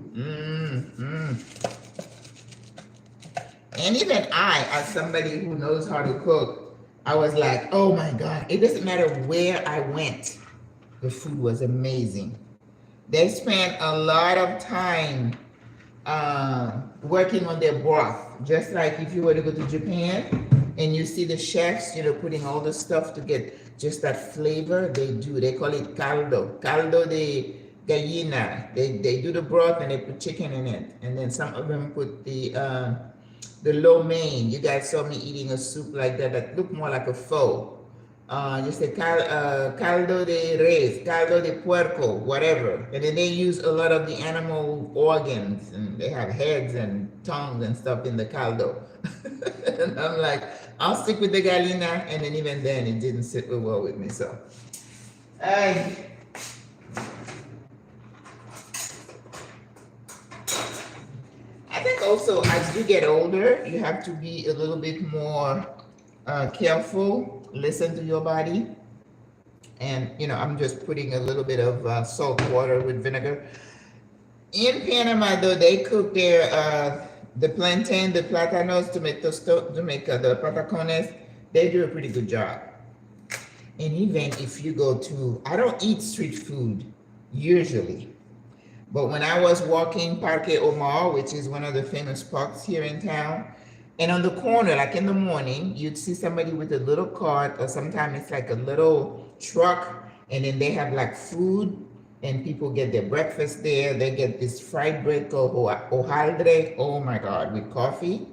And even I, as somebody who knows how to cook, I was like, oh my God, it doesn't matter where I went. The food was amazing. They spent a lot of time working on their broth. Just like if you were to go to Japan and you see the chefs, putting all the stuff to get just that flavor, they do. They call it caldo de gallina. They do the broth and they put chicken in it. And then some of them put the lo mein. You guys saw me eating a soup like that looked more like a pho. You say caldo de res, caldo de puerco, whatever. And then they use a lot of the animal organs, and they have heads and tongues and stuff in the caldo. And I'm like, I'll stick with the gallina, and then even then, it didn't sit well with me. So, I think also as you get older, you have to be a little bit more careful. Listen to your body. And I'm just putting a little bit of salt water with vinegar. In Panama, though, they cook their the plantain, the platanos to make the patacones. They do a pretty good job. And even if you go to, I don't eat street food usually, but when I was walking Parque Omar, which is one of the famous parks here in town, and on the corner, like in the morning, you'd see somebody with a little cart, or sometimes it's like a little truck, and then they have like food, and people get their breakfast there. They get this fried bread called hojaldre. Oh my God, with coffee.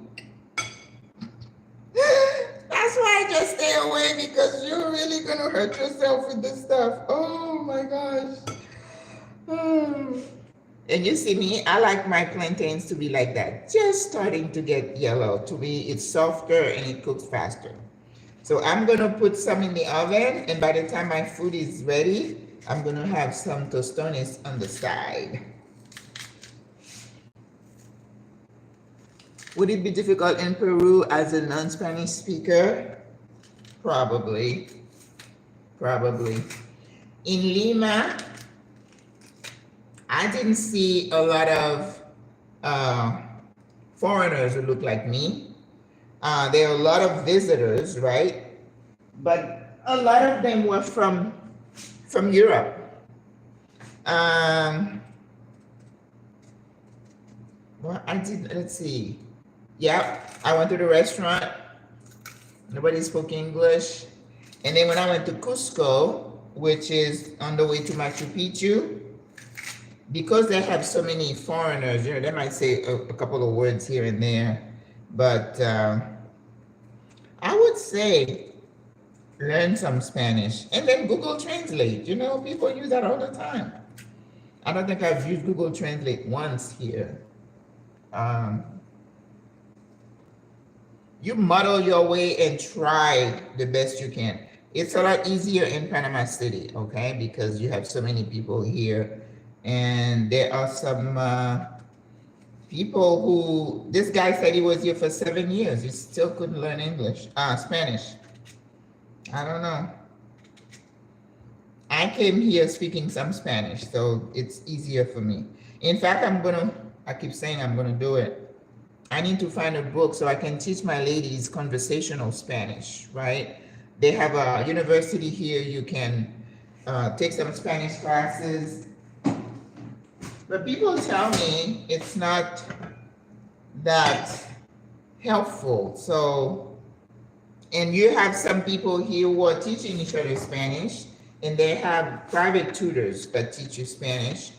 That's why I just stay away, because you're really gonna hurt yourself with this stuff. Oh my gosh. Hmm. And you see me, I like my plantains to be like that, just starting to get yellow. To me, it's softer and it cooks faster. So I'm gonna put some in the oven, and by the time my food is ready, I'm gonna have some tostones on the side. Would it be difficult in Peru as a non-Spanish speaker? Probably. Probably. In Lima, I didn't see a lot of foreigners who look like me. There are a lot of visitors, right? But a lot of them were from Europe. Well, I did, let's see. Yeah, I went to the restaurant. Nobody spoke English. And then when I went to Cusco, which is on the way to Machu Picchu, because they have so many foreigners, you know, they might say a couple of words here and there, but I would say learn some Spanish and then Google Translate. You know, people use that all the time. I don't think I've used Google Translate once here. You muddle your way and try the best you can. It's a lot easier in Panama City, okay, because you have so many people here. And there are some people who, this guy said he was here for 7 years. He still couldn't learn Spanish. I don't know. I came here speaking some Spanish, so it's easier for me. In fact, I keep saying I'm gonna do it. I need to find a book so I can teach my ladies conversational Spanish, right? They have a university here. You can take some Spanish classes. But people tell me it's not that helpful. So, and you have some people here who are teaching each other Spanish, and they have private tutors that teach you Spanish.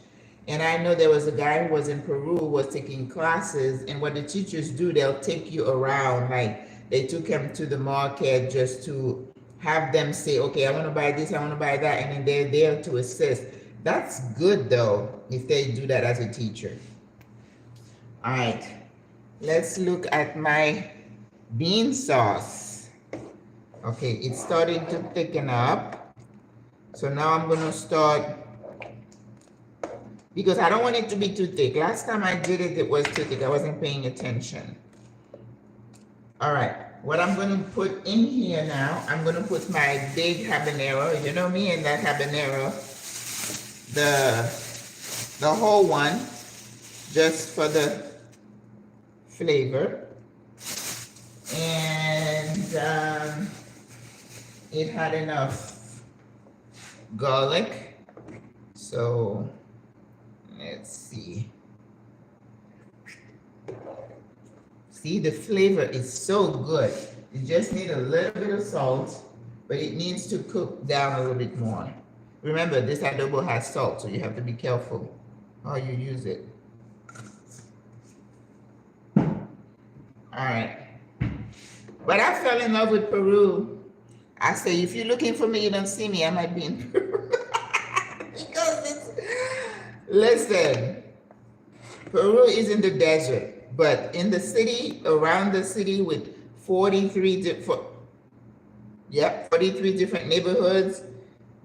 And I know there was a guy who was in Peru who was taking classes, and what the teachers do, they'll take you around. Like they took him to the market just to have them say, okay, I want to buy this, I want to buy that, and then they're there to assist. That's good though, if they do that as a teacher. All right, let's look at my bean sauce. Okay, it's starting to thicken up. So now I'm gonna start, because I don't want it to be too thick. Last time I did it, it was too thick. I wasn't paying attention. All right, what I'm gonna put in here now, I'm gonna put my big habanero. You know me and that habanero. The whole one, just for the flavor. And it had enough garlic. So let's see. See, the flavor is so good. You just need a little bit of salt, but it needs to cook down a little bit more. Remember, this adobo has salt, so you have to be careful how you use it. All right. But I fell in love with Peru. I say, if you're looking for me, you don't see me, I might be in Peru. Because it's, listen, Peru is in the desert, but in the city, around the city with 43 different neighborhoods,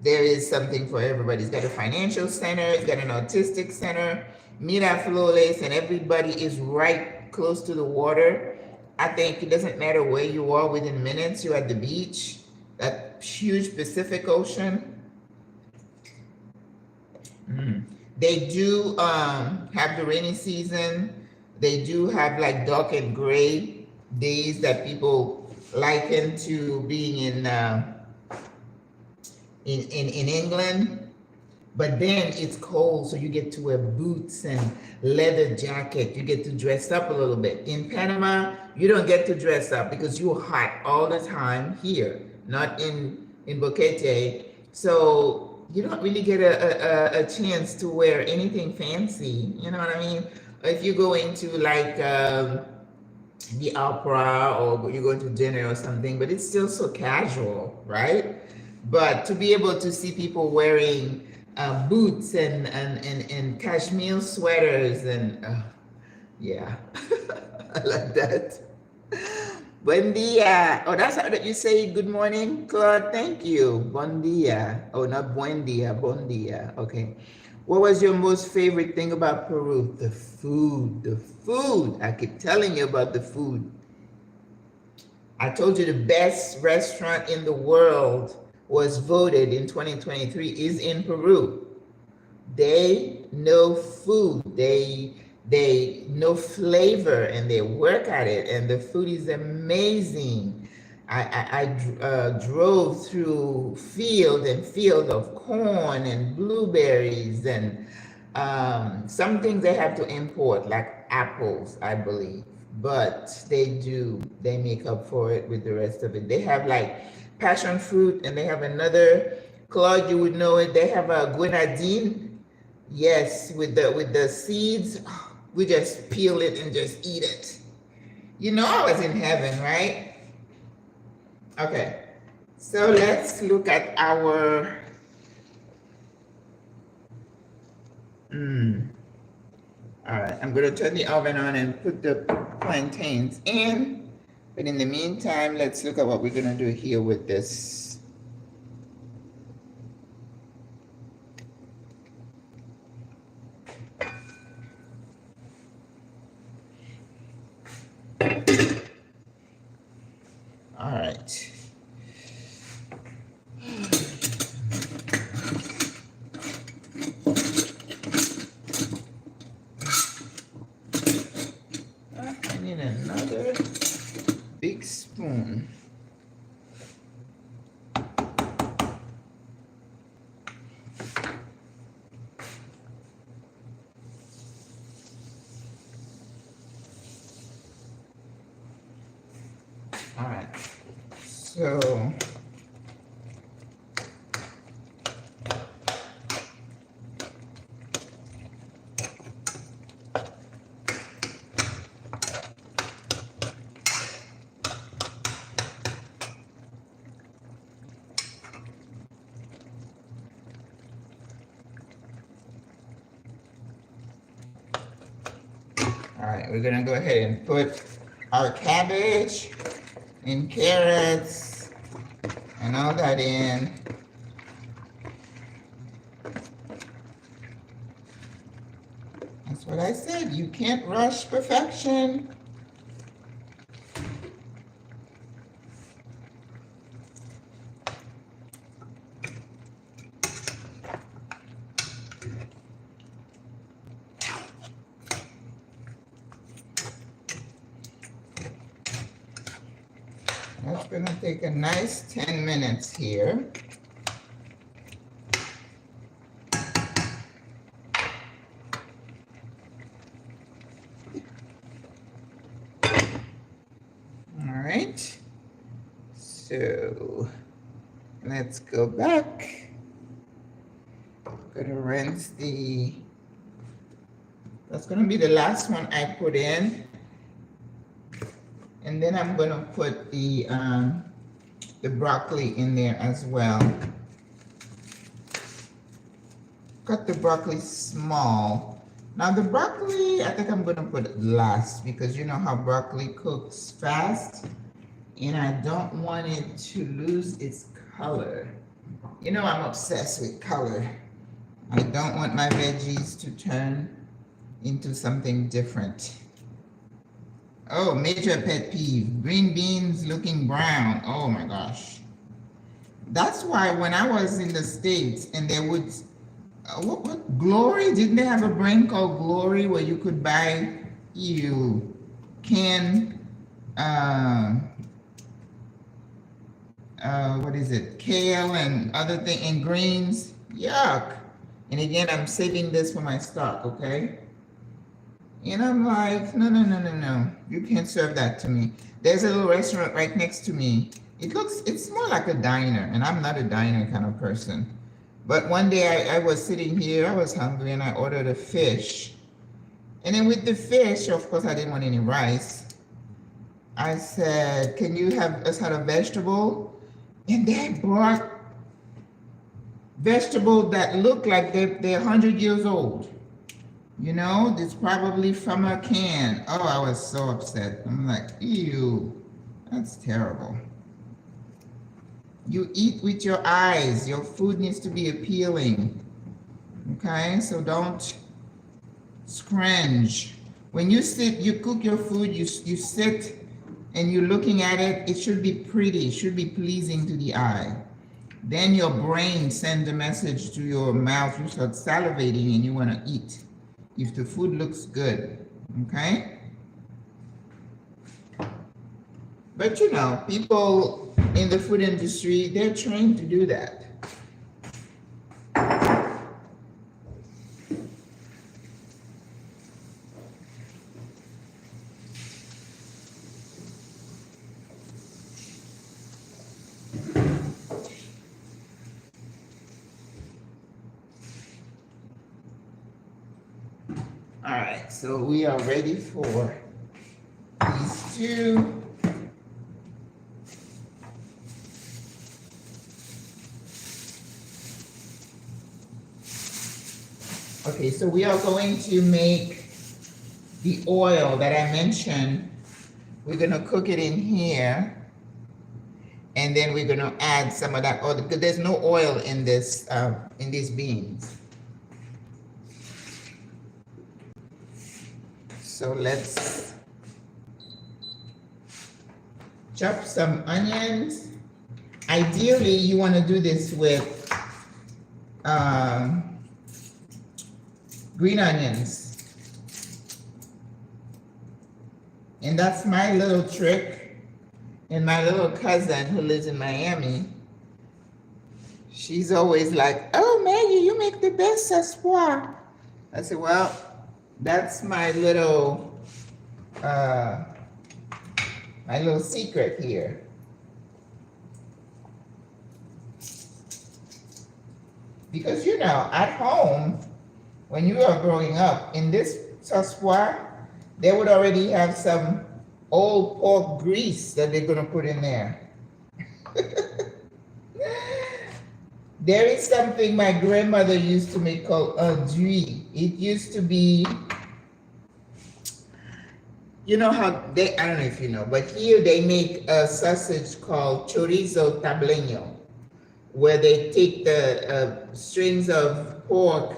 there is something for everybody. It's got a financial center, it's got an artistic center, Miraflores, and everybody is right close to the water. I think it doesn't matter where you are, within minutes, you're at the beach, that huge Pacific Ocean. They do have the rainy season. They do have like dark and gray days that people liken to being in in England. But then it's cold, so you get to wear boots and leather jacket. You get to dress up a little bit. In Panama, you don't get to dress up because you're hot all the time here, not in Boquete. So you don't really get a chance to wear anything fancy. You know what I mean? If you go into like the opera or you go to dinner or something, but it's still so casual, right? But to be able to see people wearing boots and cashmere sweaters and yeah, I like that. Buen dia. Oh, that's how that you say good morning, Claude. Thank you. Bon dia. Oh, not buen dia. Bon dia. Okay. What was your most favorite thing about Peru? The food. The food. I keep telling you about the food. I told you the best restaurant in the world was voted in 2023 is in Peru. They know food. They know flavor and they work at it, and the food is amazing. I drove through field of corn and blueberries and some things they have to import, like apples, I believe. But they make up for it with the rest of it. They have like passion fruit, and they have another, Claude, you would know it. They have a grenadine. Yes, with the seeds. We just peel it and just eat it. You know I was in heaven, right? Okay, so let's look at our all right, I'm going to turn the oven on and put the plantains in. But in the meantime, let's look at what we're going to do here with this. All right. I need another big spoon. All right, so all right, we're gonna go ahead and put our cabbage and carrots and all that in. That's what I said. You can't rush perfection. That's going to take a nice 10 minutes here. All right. So let's go back. I'm going to rinse that's going to be the last one I put in. And then I'm going to put the broccoli in there as well. Cut the broccoli small. Now the broccoli, I think I'm going to put it last because you know how broccoli cooks fast. And I don't want it to lose its color. You know I'm obsessed with color. I don't want my veggies to turn into something different. Oh, major pet peeve, green beans looking brown. Oh my gosh. That's why when I was in the States and they would, what Glory? Didn't they have a brand called Glory where you could buy canned what is it, kale and other thing and greens. Yuck. And again, I'm saving this for my stock, okay? And I'm like, no, no, no, no, no. You can't serve that to me. There's a little restaurant right next to me. It's more like a diner, and I'm not a diner kind of person. But one day I was sitting here, I was hungry, and I ordered a fish. And then with the fish, of course, I didn't want any rice. I said, can you have us have a vegetable? And they brought vegetables that look like they're 100 years old. You know, it's probably from a can. Oh, I was so upset. I'm like, ew, that's terrible. You eat with your eyes. Your food needs to be appealing. Okay, so don't scrunch. When you sit, you cook your food, you sit and you're looking at it, it should be pretty, it should be pleasing to the eye. Then your brain sends a message to your mouth, you start salivating and you want to eat. If the food looks good, okay? But you know, people in the food industry, they're trained to do that. All right, so we are ready for these two. Okay, so we are going to make the oil that I mentioned. We're gonna cook it in here, and then we're gonna add some of that oil because there's no oil in this in these beans. So let's chop some onions. Ideally, you want to do this with green onions. And that's my little trick. And my little cousin who lives in Miami, she's always like, oh, Maggie, you make the best sospwa. I said, well, that's my little secret here. Because you know, at home, when you are growing up, in this sospwa, they would already have some old pork grease that they're gonna put in there. There is something my grandmother used to make called Abroad-SWRA. It used to be, you know how they, I don't know if you know, but here they make a sausage called chorizo tableño, where they take the strings of pork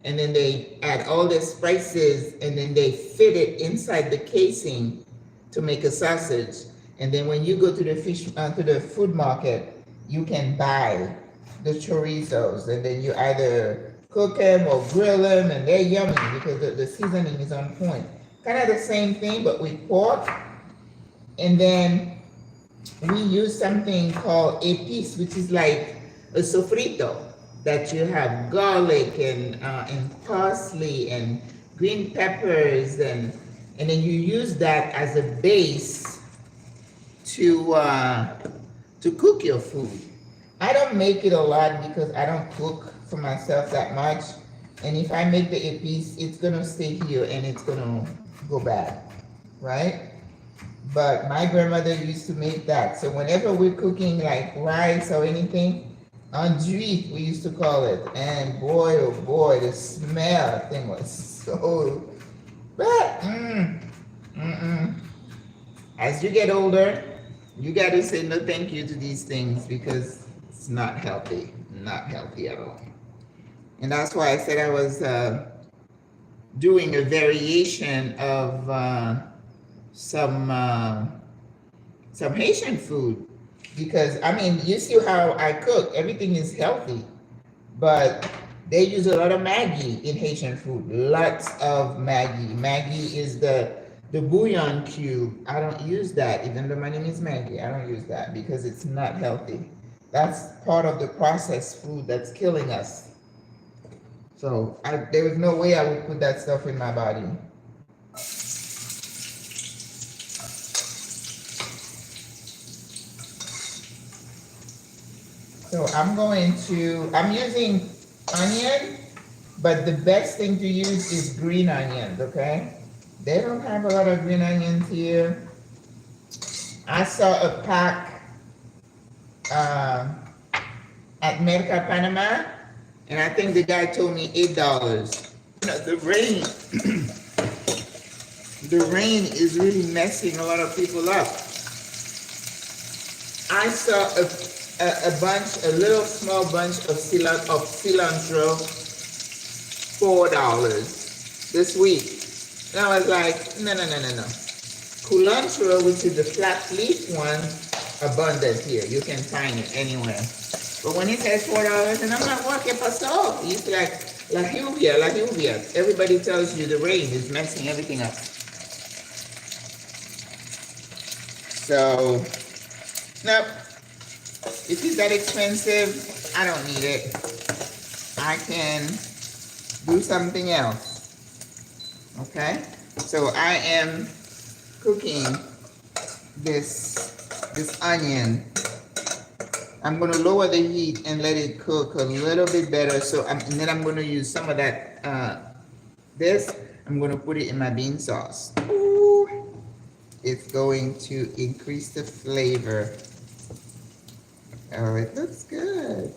and then they add all the spices and then they fit it inside the casing to make a sausage. And then when you go to the food market, you can buy the chorizos, and then you either cook them or grill them, and they're yummy because the seasoning is on point. Kind of the same thing, but with pork. And then we use something called épice, which is like a sofrito, that you have garlic and parsley and green peppers, and then you use that as a base to cook your food. I don't make it a lot because I don't cook for myself that much. And if I make the épice, it's gonna stay here and it's gonna go bad, right? But my grandmother used to make that. So whenever we're cooking like rice or anything, Abroad-SWRA, we used to call it. And boy, oh boy, the smell thing was so bad. As you get older, you gotta say no thank you to these things because it's not healthy at all. And that's why I said I was doing a variation of some Haitian food, because I mean, you see how I cook, everything is healthy, but they use a lot of Maggie in Haitian food, lots of Maggie. Maggie is the The bouillon cube, I don't use that, even though my name is Maggie. I don't use that because it's not healthy. That's part of the processed food that's killing us. So there was no way I would put that stuff in my body. So I'm using onion, but the best thing to use is green onions, okay? They don't have a lot of green onions here. I saw a pack at Merca Panama, and I think the guy told me $8. You know, the rain is really messing a lot of people up. I saw a little small bunch of cilantro, $4 this week. And I was like, no. Culantro, which is the flat leaf one, abundant here. You can find it anywhere. But when he says $4, and I'm like, what que pasó? He's like, la lluvia. Everybody tells you the rain is messing everything up. So, nope. If it's that expensive, I don't need it. I can do something else. Okay? So I am cooking this onion. I'm going to lower the heat and let it cook a little bit better. And then I'm going to use some of that, I'm going to put it in my bean sauce. Ooh, it's going to increase the flavor. Oh, it looks good.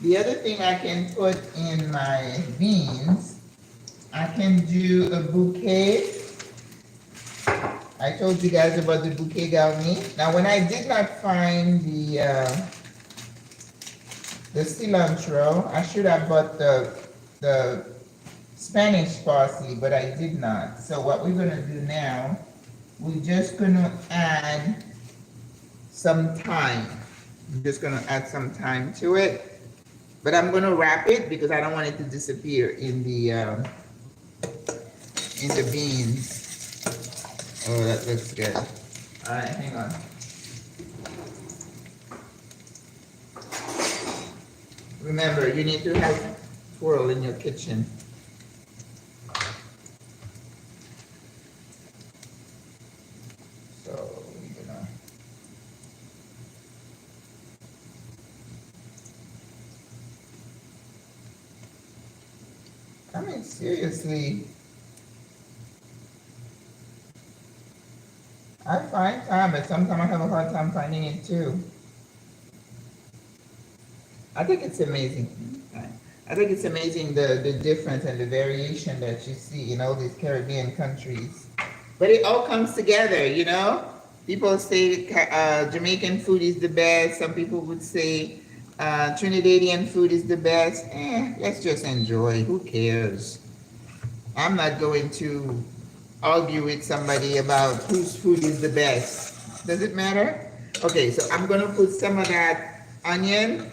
The other thing I can put in my beans, I can do a bouquet. I told you guys about the bouquet garni. Now, when I did not find the cilantro, I should have bought the Spanish parsley, but I did not. So what we're gonna do now, we're just gonna add some thyme. I'm just gonna add some thyme to it, but I'm gonna wrap it because I don't want it to disappear in the beans. Oh, that looks good. All right, hang on. Remember, you need to have twirl in your kitchen. So, we're gonna... I mean, seriously. I find time, but sometimes I have a hard time finding it too. I think it's amazing. I think it's amazing the difference and the variation that you see in all these Caribbean countries. But it all comes together, you know? People say Jamaican food is the best. Some people would say Trinidadian food is the best. Let's just enjoy. Who cares? I'm not going to argue with somebody about whose food is the best. Does it matter? Okay, so I'm gonna put some of that onion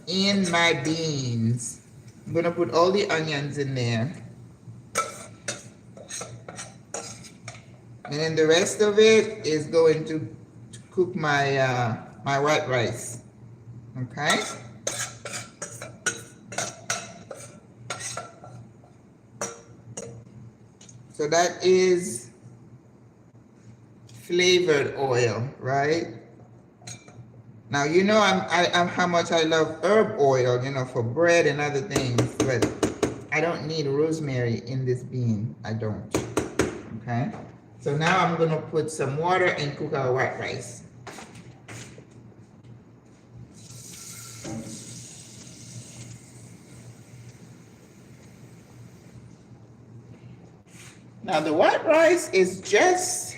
in my beans. I'm gonna put all the onions in there. And then the rest of it is going to cook my my white rice. Okay? So that is flavored oil, right? Now, you know I'm how much I love herb oil, you know, for bread and other things, but I don't need rosemary in this bean. I don't, okay? So now I'm gonna put some water and cook our white rice. Now the white rice is just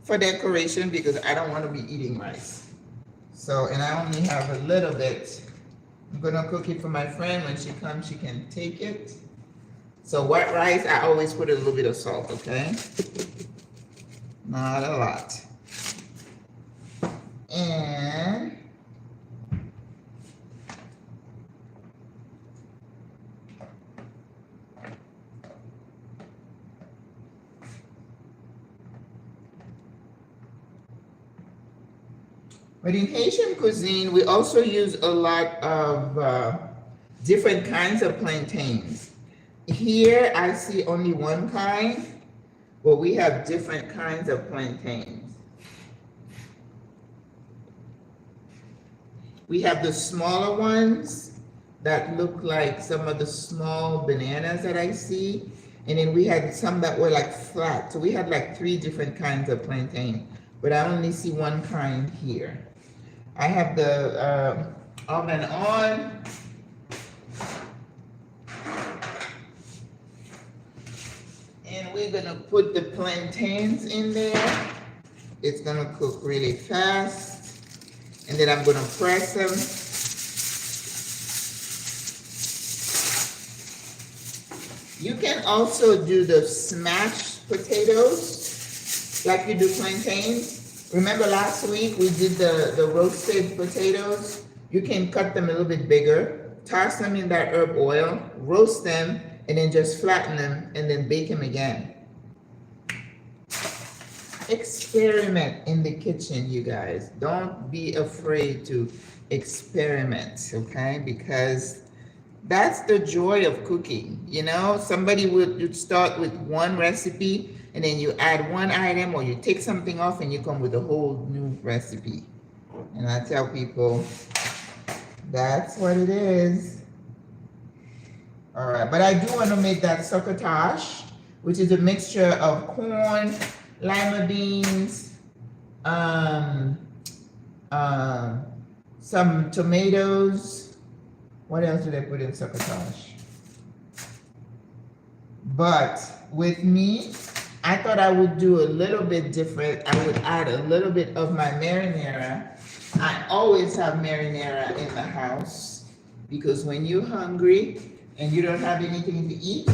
for decoration because I don't want to be eating rice. So, and I only have a little bit. I'm gonna cook it for my friend. When she comes, she can take it. So white rice, I always put a little bit of salt, okay? Not a lot. And But in Haitian cuisine, we also use a lot of different kinds of plantains. Here, I see only one kind, but we have different kinds of plantains. We have the smaller ones that look like some of the small bananas that I see. And then we had some that were like flat. So we had like 3 different kinds of plantain, but I only see one kind here. I have the oven on. And we're gonna put the plantains in there. It's gonna cook really fast. And then I'm gonna press them. You can also do the smashed potatoes like you do plantains. Remember last week we did the roasted potatoes? You can cut them a little bit bigger, toss them in that herb oil, roast them, and then just flatten them and then bake them again. Experiment in the kitchen, you guys. Don't be afraid to experiment, okay? Because that's the joy of cooking, you know? Somebody would start with one recipe and then you add one item or you take something off and you come with a whole new recipe. And I tell people, that's what it is. All right, but I do want to make that succotash, which is a mixture of corn, lima beans, some tomatoes. What else did I put in succotash? But with me, I thought I would do a little bit different. I would add a little bit of my marinara. I always have marinara in the house because when you're hungry and you don't have anything to eat,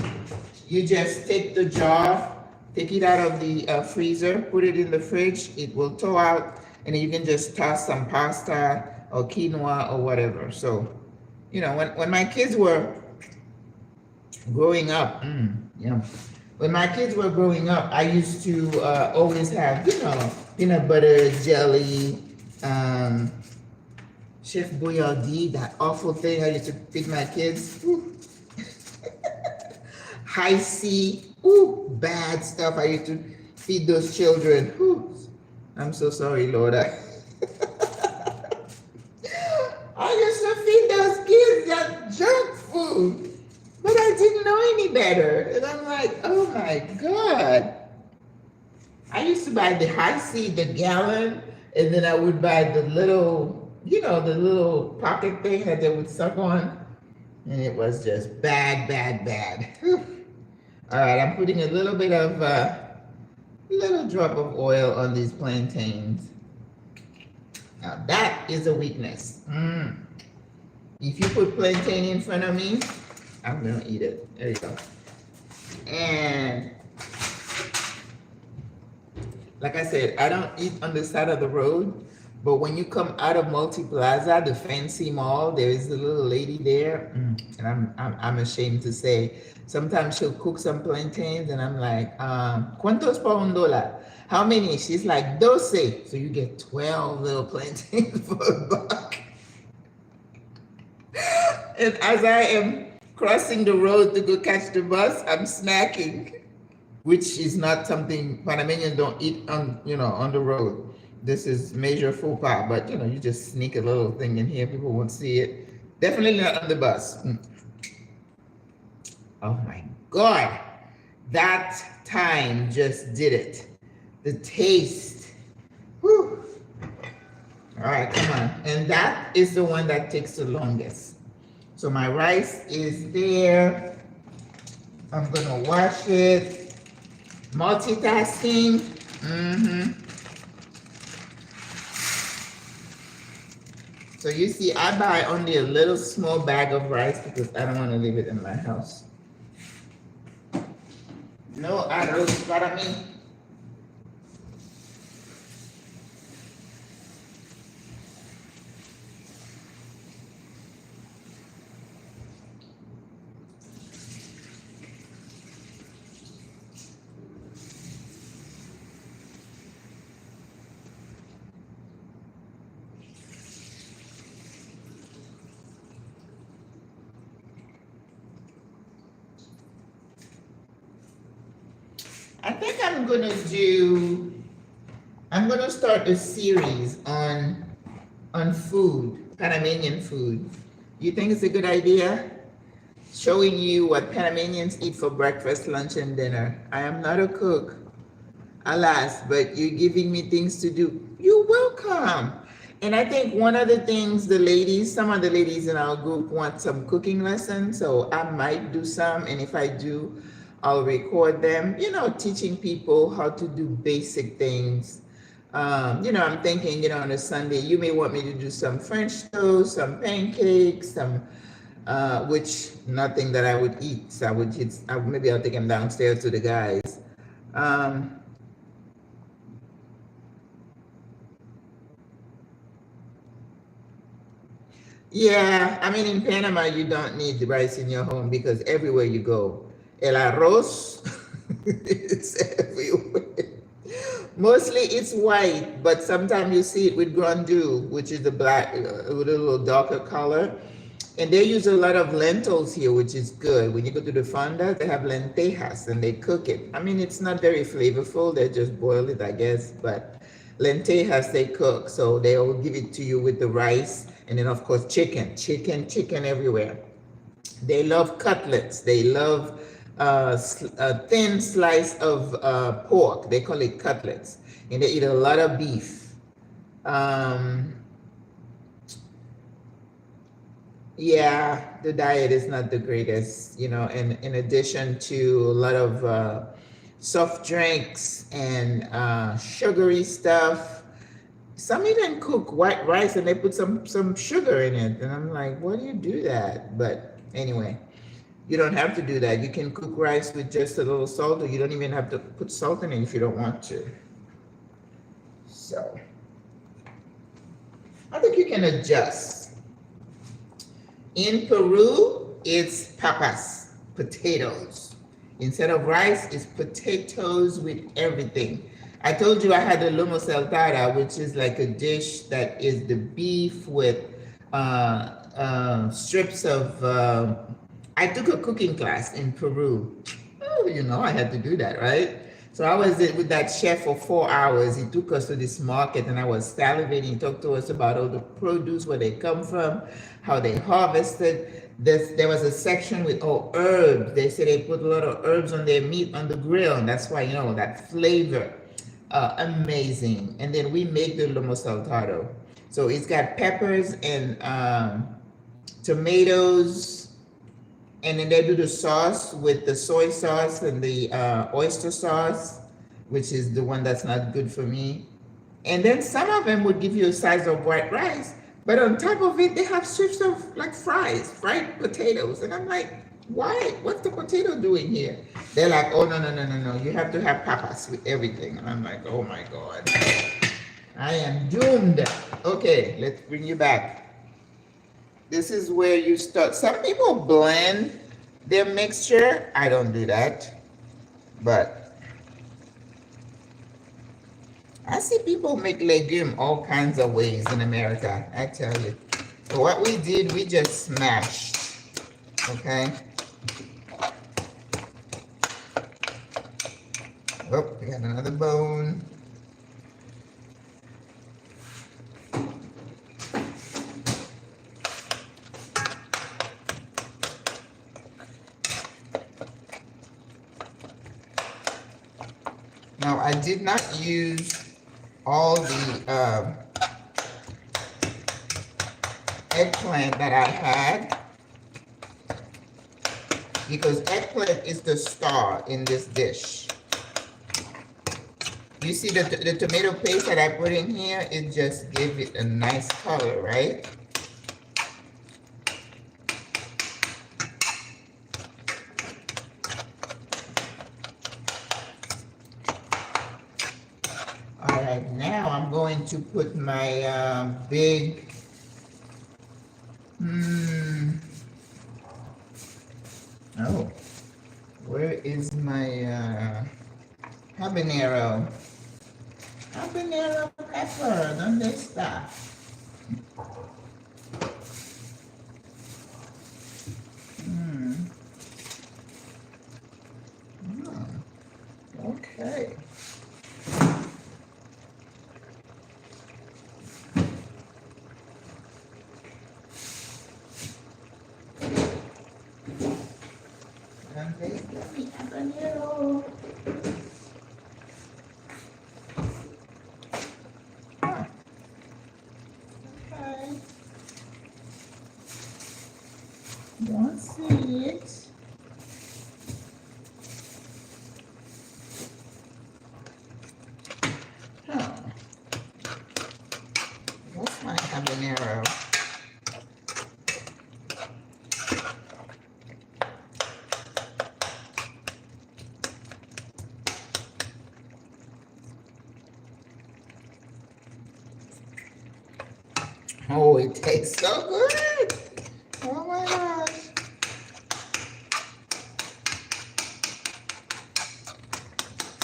you just take the jar, take it out of the freezer, put it in the fridge, it will thaw out, and then you can just toss some pasta or quinoa or whatever. So, you know, when my kids were growing up, when my kids were growing up, I used to always have, you know, peanut butter, jelly, Chef Boyardee, that awful thing I used to feed my kids. High C, bad stuff I used to feed those children. I'm so sorry, Lord. I used to feed those kids that junk food, but I didn't know any better. And I'm like, oh my God. I used to buy the High C, the gallon, and then I would buy the little, you know, the little pocket thing that they would suck on. And it was just bad, bad, bad. All right, I'm putting a little bit of, little drop of oil on these plantains. Now that is a weakness. If you put plantain in front of me, I'm gonna eat it. There you go. And like I said, I don't eat on the side of the road, but when you come out of Multi Plaza, the fancy mall, there is a little lady there, and I'm ashamed to say, sometimes she'll cook some plantains, and I'm like, ¿cuántos por un dólar? How many? She's like, 12. So you get 12 little plantains for $1. And as I am crossing the road to go catch the bus, I'm snacking, which is not something Panamanians don't eat on, you know, on the road. This is major faux pas, but you know, you just sneak a little thing in here, people won't see it. Definitely not on the bus. Oh my God, that time just did it. The taste. Whew. All right, come on. And that is the one that takes the longest. So my rice is there. I'm gonna wash it. Multitasking. So you see, I buy only a little small bag of rice because I don't want to leave it in my house. No arroz para mí. I think I'm gonna start a series on food, Panamanian food. You think it's a good idea? Showing you what Panamanians eat for breakfast, lunch, and dinner. I am not a cook, alas, but you're giving me things to do. You're welcome. And I think one of the things some of the ladies in our group want some cooking lessons, so I might do some. And if I do, I'll record them, teaching people how to do basic things. I'm thinking, on a Sunday, you may want me to do some French toast, some pancakes, which nothing that I would eat. So maybe I'll take them downstairs to the guys. Yeah, I mean, in Panama, you don't need the rice in your home because everywhere you go, el arroz, it's everywhere. Mostly it's white, but sometimes you see it with grandu, which is the black, with a little darker color. And they use a lot of lentils here, which is good. When you go to the fonda, they have lentejas and they cook it. I mean, it's not very flavorful. They just boil it, I guess, but lentejas they cook. So they'll give it to you with the rice. And then of course, chicken everywhere. They love cutlets. They love a thin slice of pork. They call it cutlets. And they eat a lot of beef. Yeah, the diet is not the greatest, and in addition to a lot of soft drinks and sugary stuff. Some even cook white rice and they put some sugar in it. And I'm like, why do you do that? But anyway, you don't have to do that. You can cook rice with just a little salt, or you don't even have to put salt in it if you don't want to. So I think you can adjust. In Peru, it's papas, potatoes. Instead of rice, it's potatoes with everything. I told you I had the lomo saltada, which is like a dish that is the beef with strips of. I took a cooking class in Peru. Oh, I had to do that, right? So I was with that chef for 4 hours. He took us to this market and I was salivating. He talked to us about all the produce, where they come from, how they harvested. There was a section with herbs. They said they put a lot of herbs on their meat on the grill. And that's why, that flavor. Amazing. And then we make the lomo saltado. So it's got peppers and tomatoes. And then they do the sauce with the soy sauce and the oyster sauce, which is the one that's not good for me. And then some of them would give you a size of white rice, but on top of it, they have strips of like fried potatoes. And I'm like, why? What's the potato doing here? They're like, oh, no. You have to have papas with everything. And I'm like, oh my God. I am doomed. Okay, let's bring you back. This is where you start. Some people blend their mixture. I don't do that. But I see people make legume all kinds of ways in America, I tell you. So what we did, we just smashed. Okay? Oh, we got another bone. Now, I did not use all the eggplant that I had because eggplant is the star in this dish. You see the tomato paste that I put in here, it just gave it a nice color, right? All right, now I'm going to put my big, oh, where is my habanero? Habanero pepper, ¿dónde está? Okay. Okay. Okay. Don't see it. Huh. What's my habanero? Oh, it tastes so good. Oh my gosh.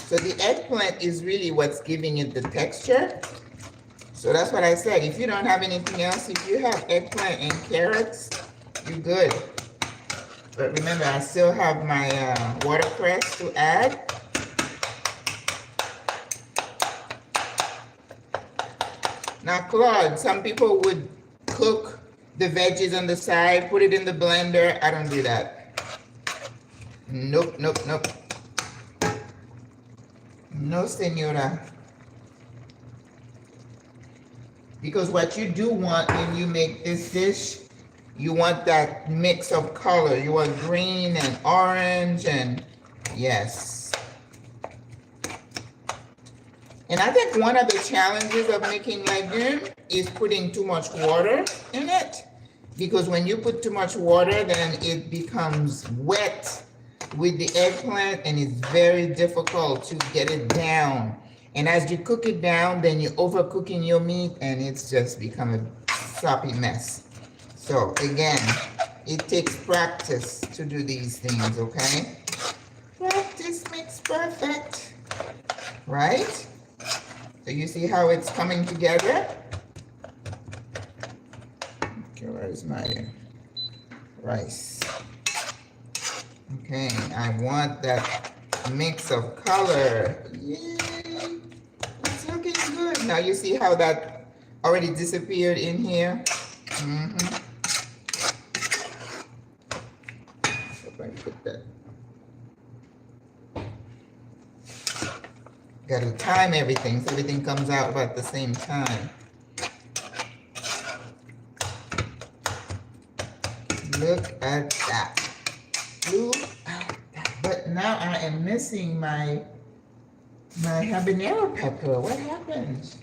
So the eggplant is really what's giving it the texture. So that's what I said. If you don't have anything else, if you have eggplant and carrots, you're good. But remember, I still have my watercress to add. Now, Claude, some people would cook the veggies on the side, put it in the blender. I don't do that. Nope, nope, nope. No, senora. Because what you do want when you make this dish, you want that mix of color. You want green and orange and yes. And I think one of the challenges of making legume is putting too much water in it. Because when you put too much water, then it becomes wet with the eggplant and it's very difficult to get it down. And as you cook it down, then you're overcooking your meat and it's just become a sloppy mess. So again, it takes practice to do these things, okay? Practice makes perfect, right? So you see how it's coming together? Okay, where's my rice? Okay, I want that mix of color. Yay! It's looking good. Now you see how that already disappeared in here? Mm-hmm. If I put that. Got to time everything so everything comes out about the same time. Look at that. Look at that. But now I am missing my habanero pepper. What happened?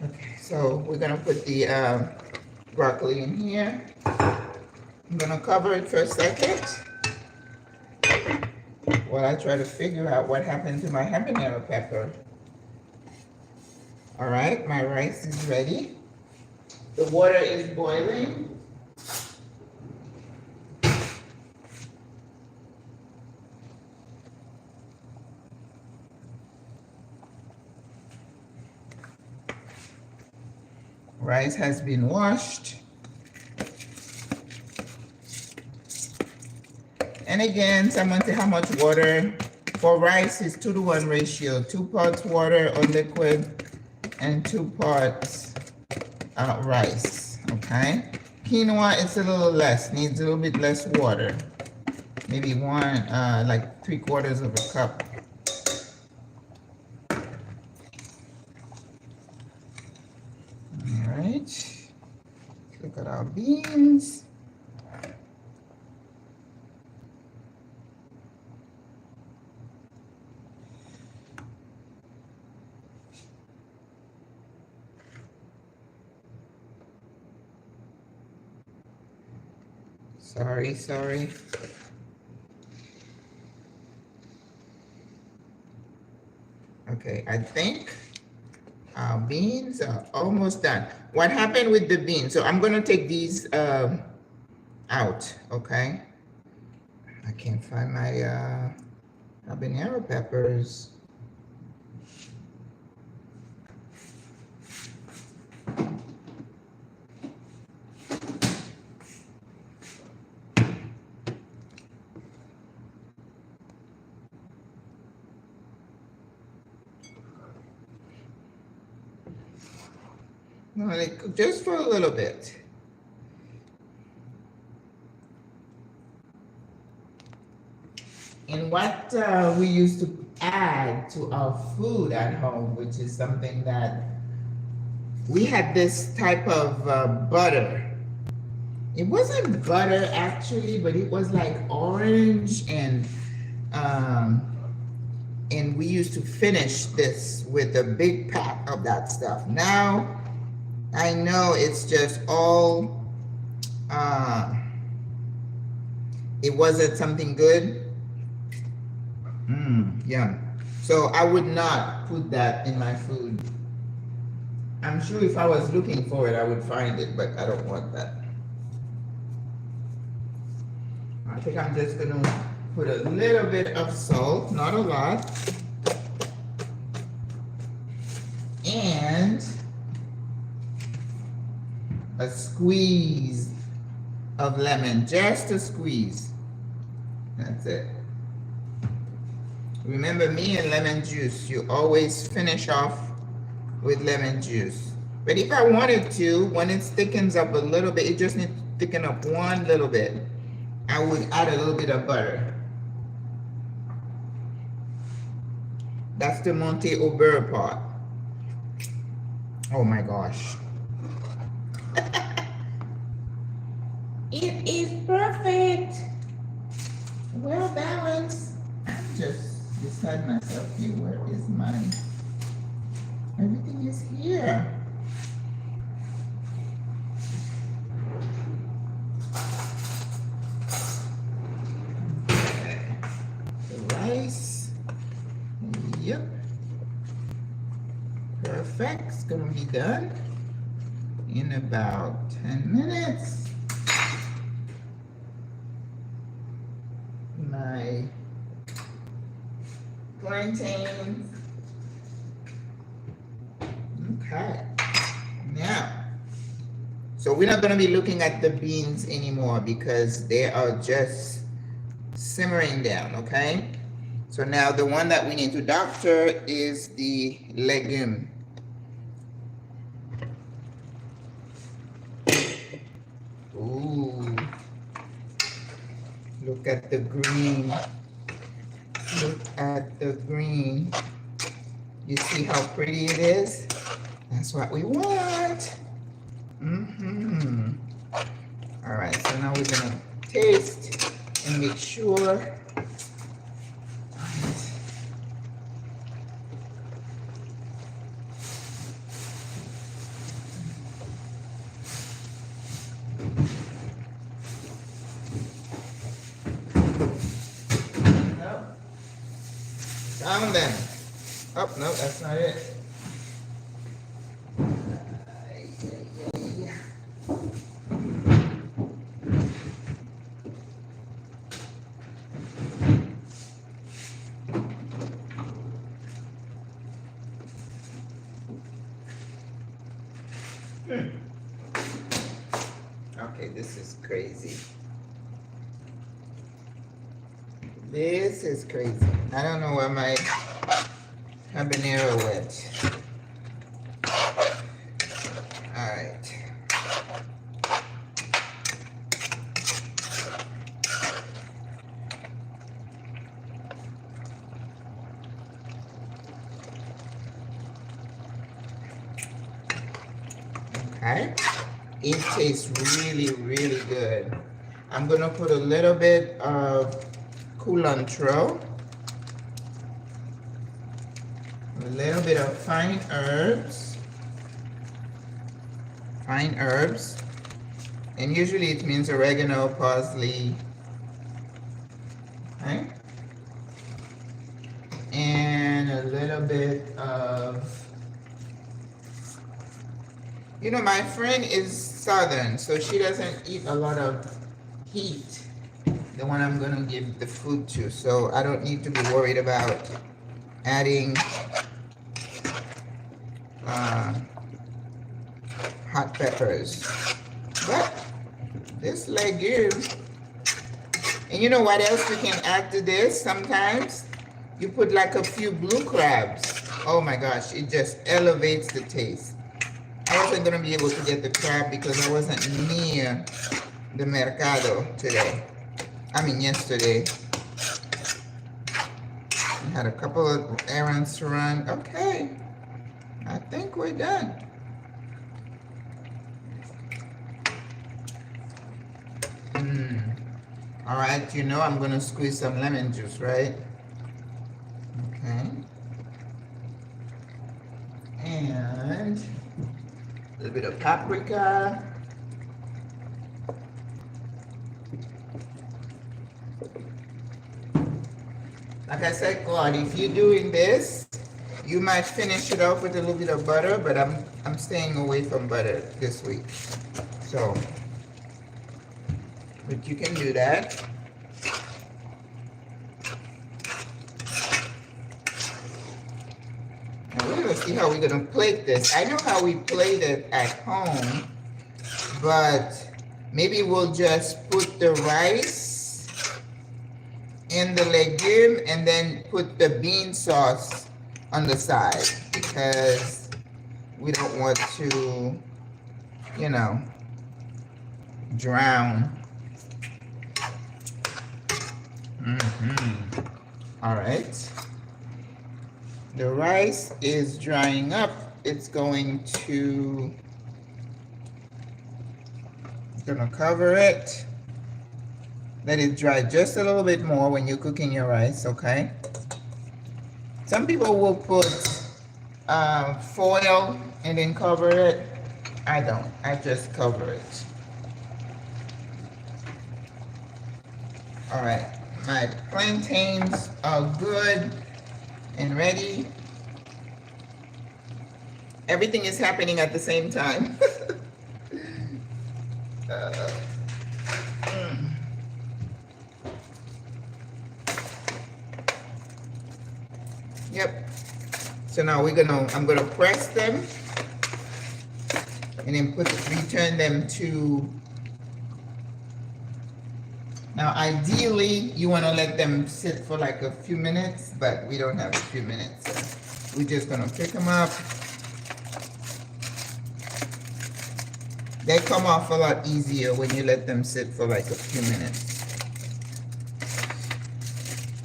Okay, so we're gonna put the broccoli in here. I'm gonna cover it for a second while I try to figure out what happened to my habanero pepper. All right, my rice is ready. The water is boiling. Rice has been washed. And again, someone say how much water. For rice is 2-to-1 ratio, 2 parts water or liquid and 2 parts rice, okay? Quinoa is a little less, needs a little bit less water. Maybe one, like 3/4 of a cup. All right, look at our beans. Sorry. Okay, I think our beans are almost done. What happened with the beans? So I'm gonna take these out, okay? I can't find my habanero peppers. Like just for a little bit. And what we used to add to our food at home, which is something that we had this type of butter. It wasn't butter actually, but it was like orange, and we used to finish this with a big pack of that stuff. Now I know it's just all it wasn't something good. Yum. So I would not put that in my food. I'm sure if I was looking for it, I would find it, but I don't want that. I think I'm just gonna put a little bit of salt, not a lot. And a squeeze of lemon, just a squeeze. That's it. Remember, me and lemon juice, you always finish off with lemon juice. But if I wanted to, when it thickens up a little bit, it just needs to thicken up one little bit, I would add a little bit of butter. That's the Monte Aubert part. Oh my gosh. It is perfect. Well balanced. I'm just beside myself here. Where is mine? Everything is here. Okay. The rice. Yep. Perfect. It's gonna be done in about 10 minutes. My plantains. Okay. Now, so we're not going to be looking at the beans anymore because they are just simmering down, okay? So now the one that we need to doctor is the legume. Ooh. Look at the green. Look at the green. You see how pretty it is? That's what we want. All right, so now we're gonna taste and make sure. Found them. Oh, no, that's not it. Okay, this is crazy. This is crazy. I don't know where my habanero went. All right. Okay. It tastes really, really good. I'm gonna put a little bit of culantro, a little bit of fine herbs, and usually it means oregano, parsley, right? And a little bit of, you know, my friend is Southern, so she doesn't eat a lot of heat, the one I'm gonna give the food to, so I don't need to be worried about adding hot peppers. But this legume, and you know what else we can add to this? Sometimes you put like a few blue crabs. Oh my gosh, it just elevates the taste. I wasn't gonna be able to get the crab because I wasn't near the mercado today. I mean yesterday. I had a couple of errands to run. Okay, I think we're done. All right, you know I'm gonna squeeze some lemon juice, right? Okay. And a little bit of paprika. Like I said, Claude, if you're doing this, you might finish it off with a little bit of butter, but I'm staying away from butter this week. So, but you can do that. Now we're gonna see how we're gonna plate this. I know how we plate it at home, but maybe we'll just put the rice in the legume and then put the bean sauce on the side because we don't want to, you know, drown. All right. The rice is drying up. It's gonna cover it. Let it dry just a little bit more when you're cooking your rice, okay? Some people will put foil and then cover it. I don't. I just cover it. All right. My plantains are good and ready. Everything is happening at the same time. Yep. So now I'm gonna press them and then return them to. Now ideally you wanna let them sit for like a few minutes, but we don't have a few minutes. So we're just gonna pick them up. They come off a lot easier when you let them sit for like a few minutes.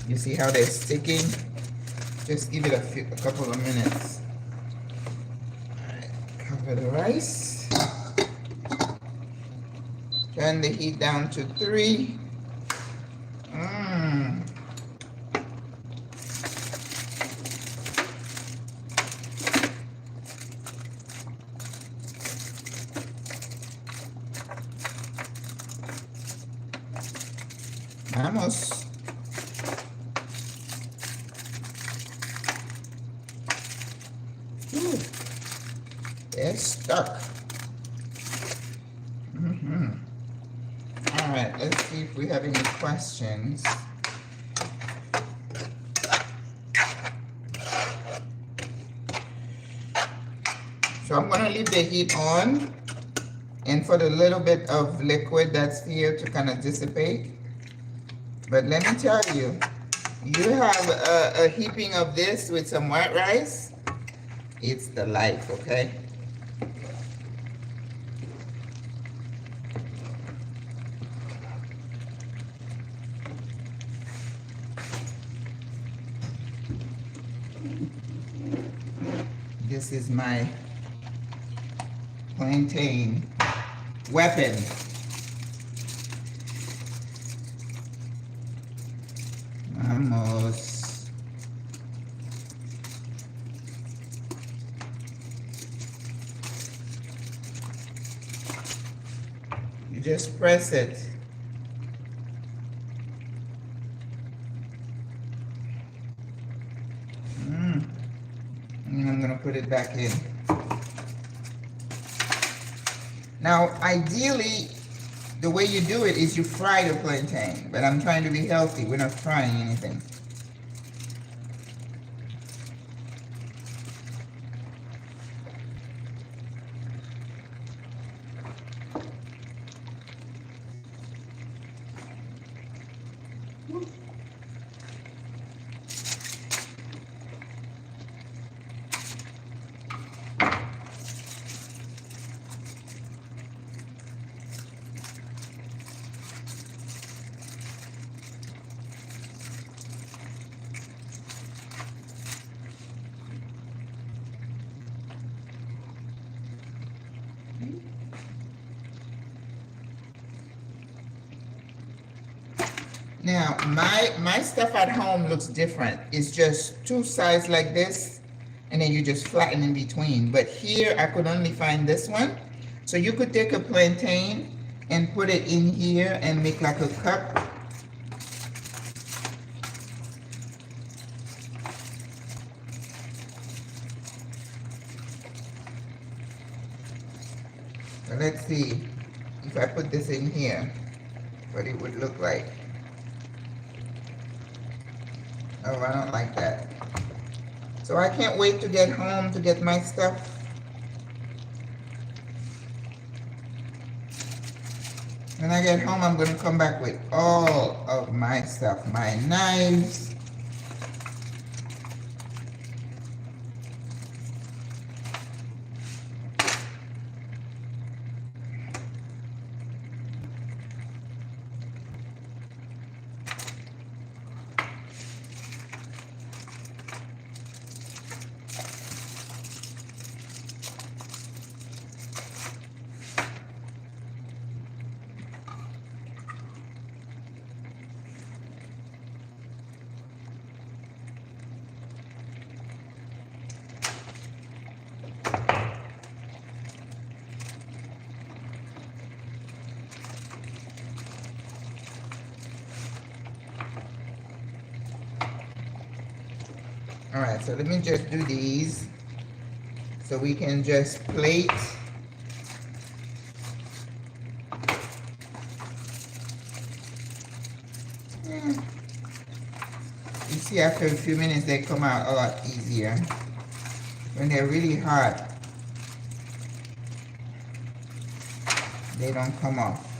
You see how they're sticking? Just give it a couple of minutes. All right, cover the rice. Turn the heat down to 3. Vamos. They're stuck. All right, let's see if we have any questions. So I'm gonna leave the heat on and for the little bit of liquid that's here to kind of dissipate. But let me tell you, you have a heaping of this with some white rice, it's the life, okay? This is my plantain weapon. Almost. You just press it. And I'm gonna put it back in. Now, ideally, the way you do it is you fry the plantain, but I'm trying to be healthy. We're not frying anything. Now, my stuff at home looks different. It's just two sides like this, and then you just flatten in between. But here, I could only find this one. So you could take a plantain and put it in here and make like a cup. So let's see if I put this in here, what it would look like. Oh, I don't like that. So I can't wait to get home to get my stuff. When I get home, I'm going to come back with all of my stuff, my knives. All right, so let me just do these so we can just plate. You see, after a few minutes, they come out a lot easier. When they're really hot, they don't come off.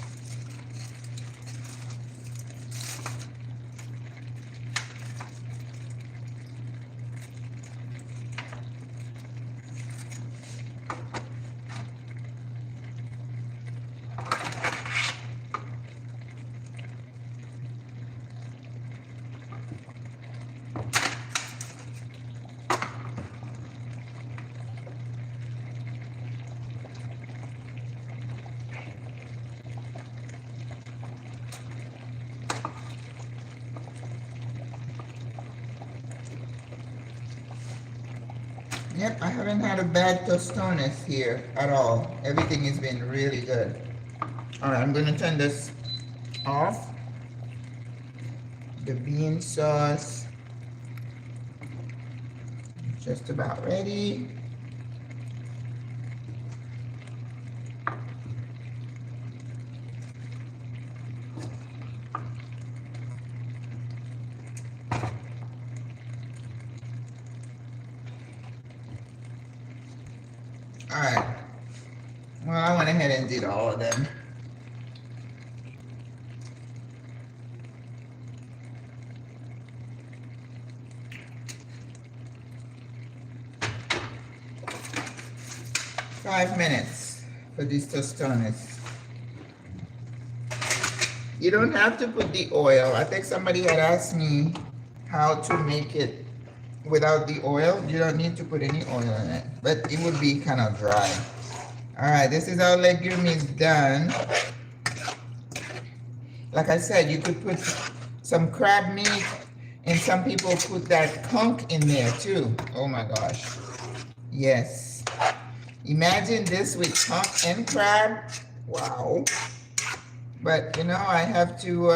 Yep, I haven't had a bad tostones here at all. Everything has been really good. All right, I'm going to turn this off. The bean sauce, just about ready. All right. Well, I went ahead and did all of them. Five minutes for these tostones. You don't have to put the oil. I think somebody had asked me how to make it without the oil. You don't need to put any oil in it, but it would be kind of dry. All right, this is our legume is done. Like I said, you could put some crab meat, and some people put that conch in there too. Oh my gosh. Yes. Imagine this with conch and crab. Wow. But you know, I have to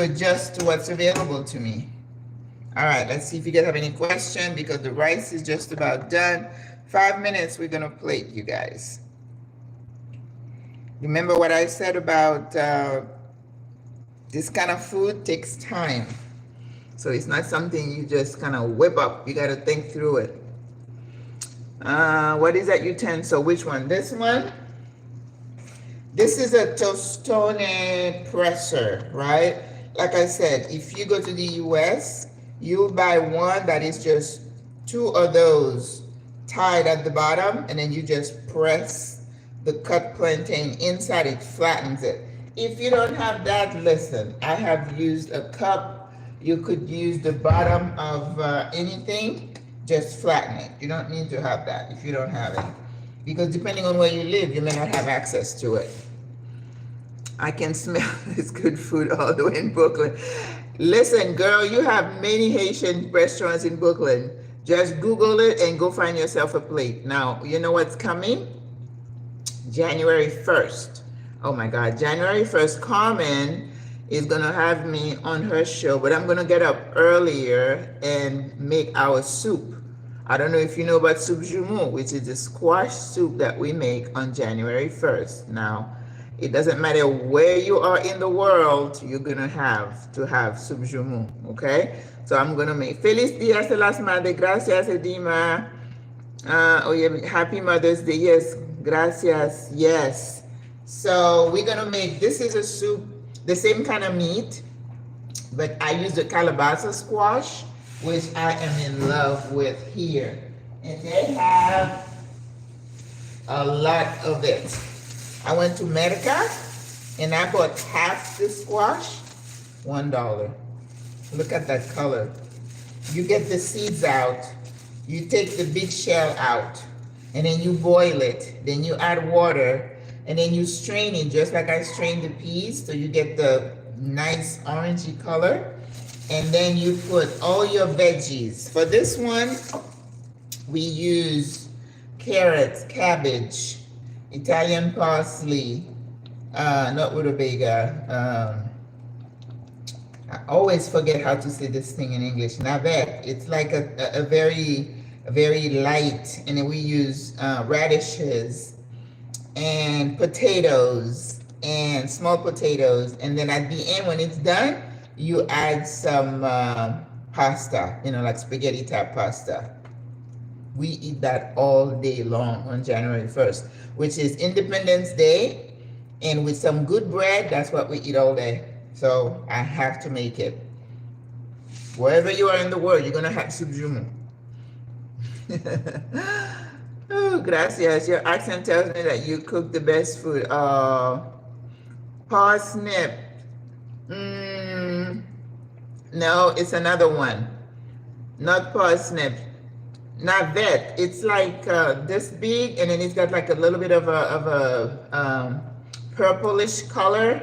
adjust to what's available to me. All right, let's see if you guys have any question, because the rice is just about done. 5 minutes, we're gonna plate, you guys. Remember what I said about this kind of food takes time. So it's not something you just kind of whip up. You gotta think through it. What is that utensil? Which one? This one? This is a tostone presser, right? Like I said, if you go to the US, you'll buy one that is just two of those tied at the bottom, and then you just press the cut plantain inside, it flattens it. If you don't have that, listen, I have used a cup. You could use the bottom of anything, just flatten it. You don't need to have that if you don't have it, because depending on where you live, you may not have access to it. I can smell this good food all the way in Brooklyn. Listen, girl, you have many Haitian restaurants in Brooklyn. Just Google it and go find yourself a plate. Now, you know what's coming? January 1st. Oh my God, January 1st, Carmen is gonna have me on her show, but I'm gonna get up earlier and make our soup. I don't know if you know about soup jumeau, which is the squash soup that we make on January 1st. Now, it doesn't matter where you are in the world, you're gonna have to have soup jumeau, okay? So I'm gonna make Feliz Dia de las Madres, gracias Edima. Oh yeah, happy Mother's Day, yes, gracias, yes. So we're gonna make, this is a soup, the same kind of meat, but I use the calabaza squash, which I am in love with here. And they have a lot of it. I went to America and I bought half the squash, $1. Look at that color. You get the seeds out, you take the big shell out, and then you boil it. Then you add water, and then you strain it just like I strained the peas, so you get the nice orangey color. And then you put all your veggies. For this one, we use carrots, cabbage, Italian parsley, not rutabaga. I always forget how to say this thing in English. Navette. It's like a very light. And then we use radishes and potatoes and small potatoes. And then at the end, when it's done, you add some pasta, like spaghetti type pasta. We eat that all day long on January 1st, which is Independence Day. And with some good bread, that's what we eat all day. So I have to make it. Wherever you are in the world, you're going to have soup jumeau. Oh, gracias. Your accent tells me that you cook the best food. Parsnip. No, it's another one. Not parsnip. Navette. It's like this big, and then it's got like a little bit of a purplish color.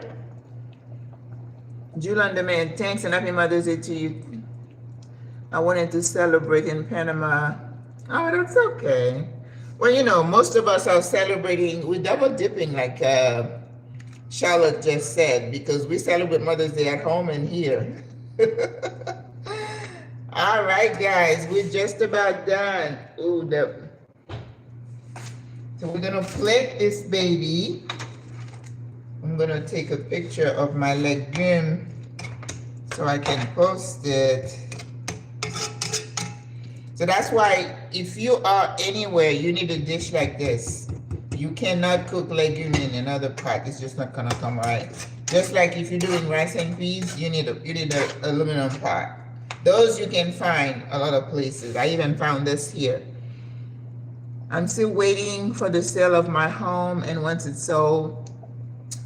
Julian Demand, thanks and happy Mother's Day to you. I wanted to celebrate in Panama. Oh, that's okay. Well, most of us are celebrating, we're double dipping like Charlotte just said, because we celebrate Mother's Day at home and here. All right, guys, we're just about done. Ooh, so we're gonna plate this baby. I'm gonna take a picture of my legume so I can post it. So that's why if you are anywhere, you need a dish like this. You cannot cook legume in another pot. It's just not gonna come right. Just like if you're doing rice and peas, you need an aluminum pot. Those you can find a lot of places. I even found this here. I'm still waiting for the sale of my home, and once it's sold,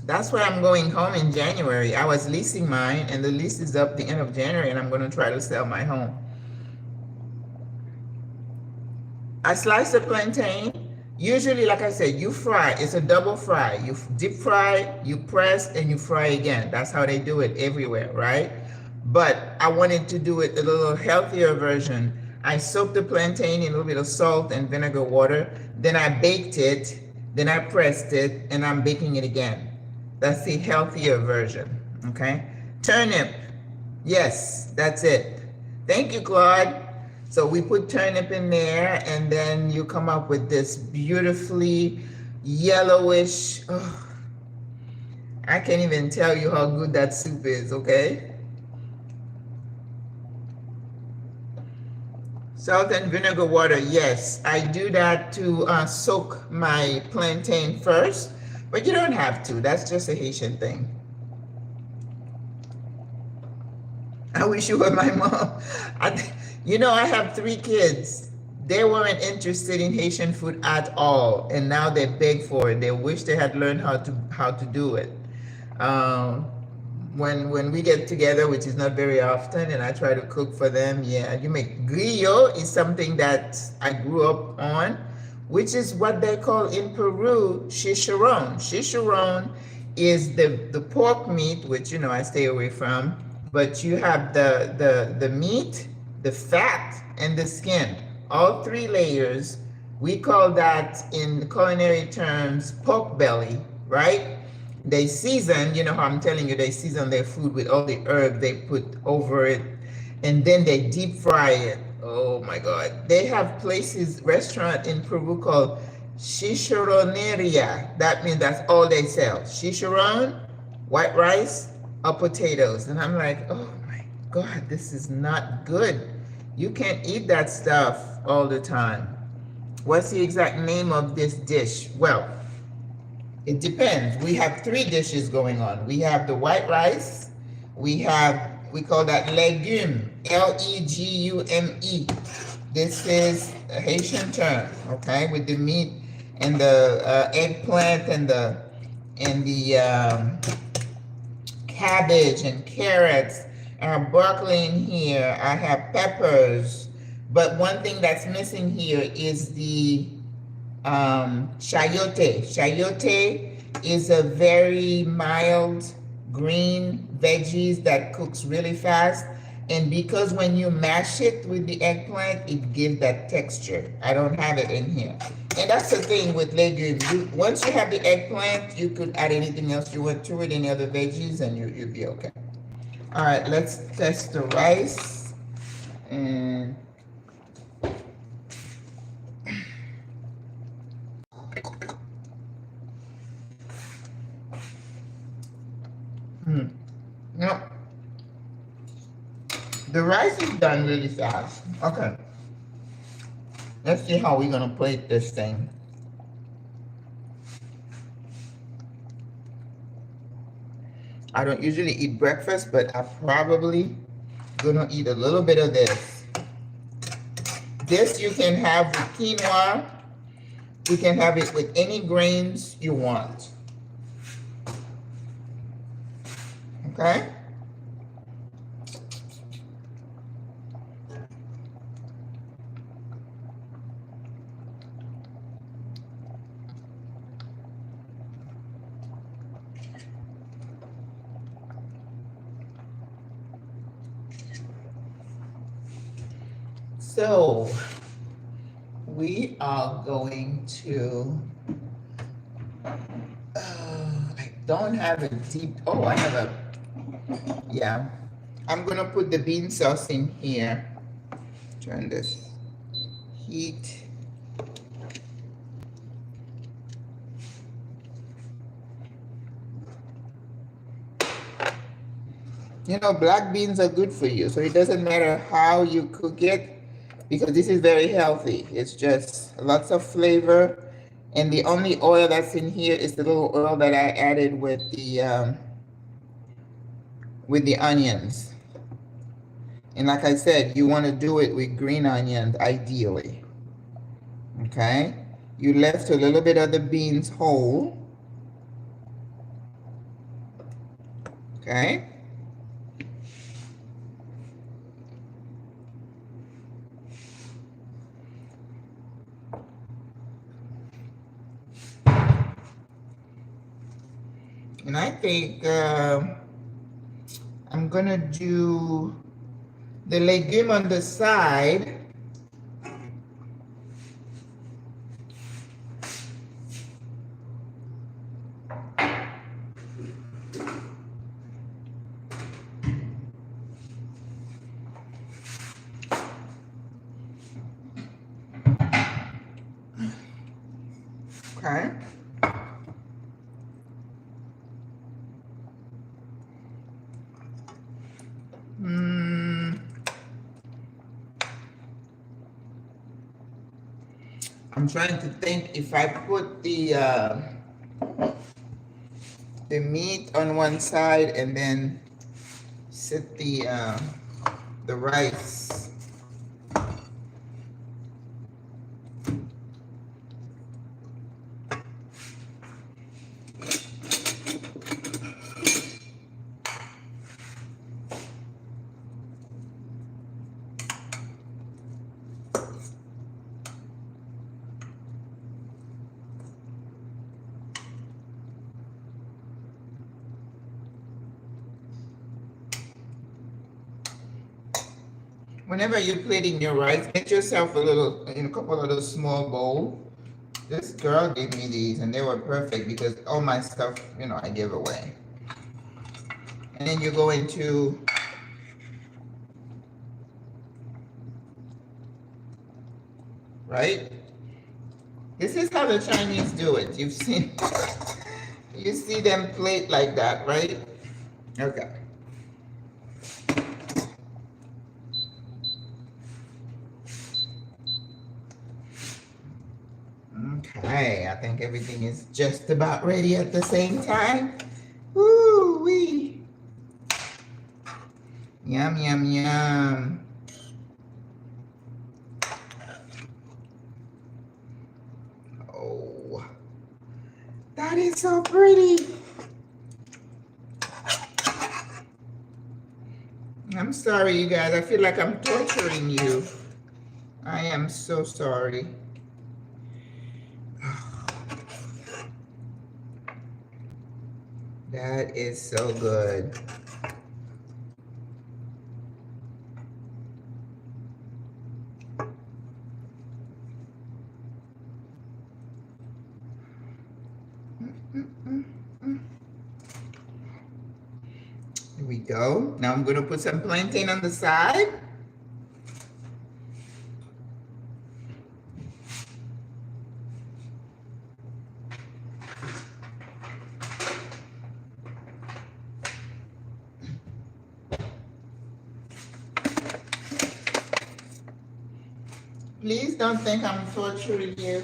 that's why I'm going home in January. I was leasing mine, and the lease is up the end of January, and I'm going to try to sell my home. I slice the plantain. Usually, like I said, you fry. It's a double fry. You deep fry, you press, and you fry again. That's how they do it everywhere, right? But I wanted to do it a little healthier version. I soaked the plantain in a little bit of salt and vinegar water. Then I baked it. Then I pressed it, and I'm baking it again. That's the healthier version, okay? Turnip, yes, that's it. Thank you, Claude. So we put turnip in there, and then you come up with this beautifully yellowish, I can't even tell you how good that soup is, okay? Salt and vinegar water, yes. I do that to soak my plantain first. But you don't have to. That's just a Haitian thing. I wish you were my mom. I have 3 kids. They weren't interested in Haitian food at all, and now they beg for it. They wish they had learned how to do it. When we get together, which is not very often, and I try to cook for them, you make grillo is something that I grew up on, which is what they call in Peru chicharron. Chicharron is the pork meat, which you know I stay away from, but you have the meat, the fat, and the skin. All three layers. We call that in culinary terms pork belly, right? They season, you know how I'm telling you, they season their food with all the herb they put over it, and then they deep fry it. Oh my God. They have places, restaurant in Peru called Chicharroneria. That means that's all they sell. Chicharron, white rice, or potatoes. And I'm like, oh my God, this is not good. You can't eat that stuff all the time. What's the exact name of this dish? Well, it depends. We have three dishes going on. We have the white rice. We call that legume, Legume. This is a Haitian term, okay, with the meat and the eggplant and the cabbage and carrots. I have broccoli in here. I have peppers. But one thing that's missing here is the chayote. Chayote is a very mild green veggies that cooks really fast. And because when you mash it with the eggplant, it gives that texture. I don't have it in here. And that's the thing with legumes. Once you have the eggplant, you could add anything else you want to it, any other veggies, and you'll be okay. All right, let's test the rice. And no, the rice is done really fast. Okay, let's see how we're gonna plate this thing. I don't usually eat breakfast, but I'm probably gonna eat a little bit of this. This you can have with quinoa. You can have it with any grains you want. Okay? So we are going to, I don't have a deep, oh, I have a, yeah. I'm gonna put the bean sauce in here. Turn this heat. You know, black beans are good for you, so it doesn't matter how you cook it, because this is very healthy. It's just lots of flavor. And the only oil that's in here is the little oil that I added with the onions. And like I said, you want to do it with green onions, ideally. Okay? You left a little bit of the beans whole. Okay? And I think I'm gonna do the legume on the side. Okay. I'm trying to think if I put the meat on one side and then set the rice. whenever you're plating your rice, get yourself a little, in a couple of those small bowls. This girl gave me these and they were perfect because all my stuff, I give away. And then you go into right? This is how the Chinese do it. You've seen, you see them plate like that, right? Okay. Okay, I think everything is just about ready at the same time. Woo-wee. Yum, yum, yum. Oh, that is so pretty. I'm sorry, you guys. I feel like I'm torturing you. I am so sorry. That is so good. Here we go. Now I'm going to put some plantain on the side. Please don't think I'm torturing you.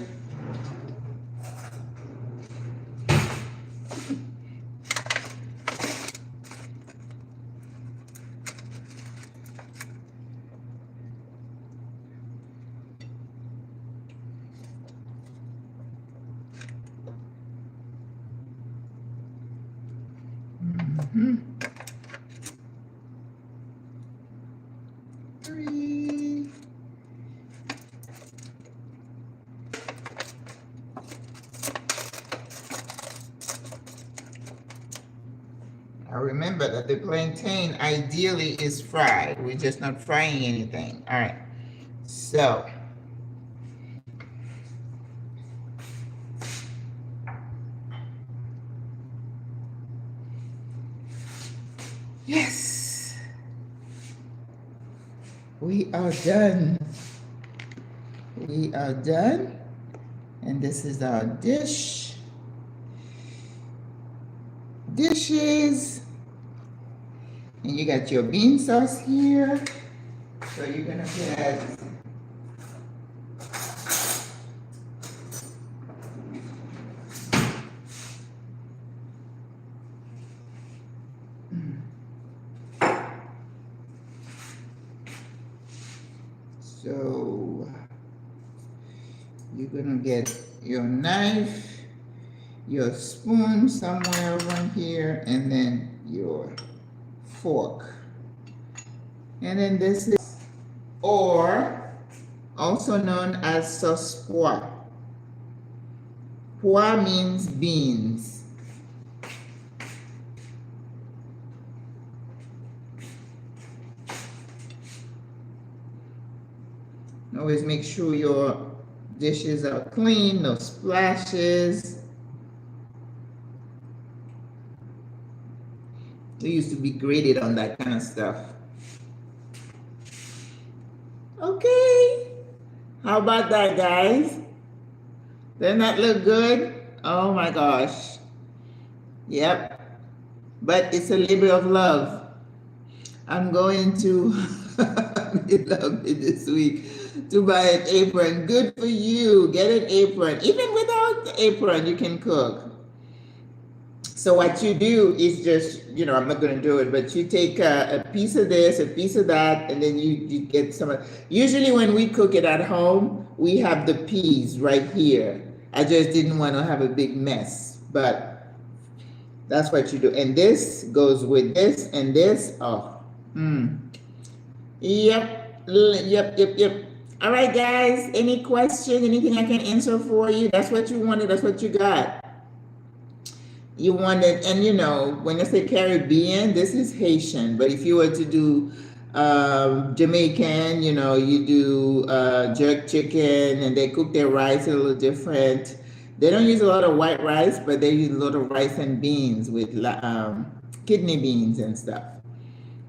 Three. Now remember that the plantain ideally is fried. We're just not frying anything. All right. So yes, we are done. We are done. And this is our dishes. And you got your bean sauce here. So you're gonna get so you're gonna get your knife, your spoon somewhere around here, and then your fork. And then this is, or also known as sospwa. Pois means beans. Always make sure your dishes are clean, no splashes. They used to be graded on that kind of stuff. Okay. How about that, guys? Doesn't that look good? Oh my gosh. Yep. But it's a labor of love. I'm going to love it this week to buy an apron. Good for you. Get an apron. Even without the apron, you can cook. So what you do is just, I'm not going to do it, but you take a piece of this, a piece of that, and then you get some. Usually when we cook it at home, we have the peas right here. I just didn't want to have a big mess, but that's what you do. And this goes with this and this. Oh, Yep. All right, guys, any question, anything I can answer for you? That's what you wanted. That's what you got. You wanted, and when I say Caribbean, this is Haitian, but if you were to do Jamaican, you know, you do jerk chicken, and they cook their rice a little different. They don't use a lot of white rice, but they use a lot of rice and beans with kidney beans and stuff.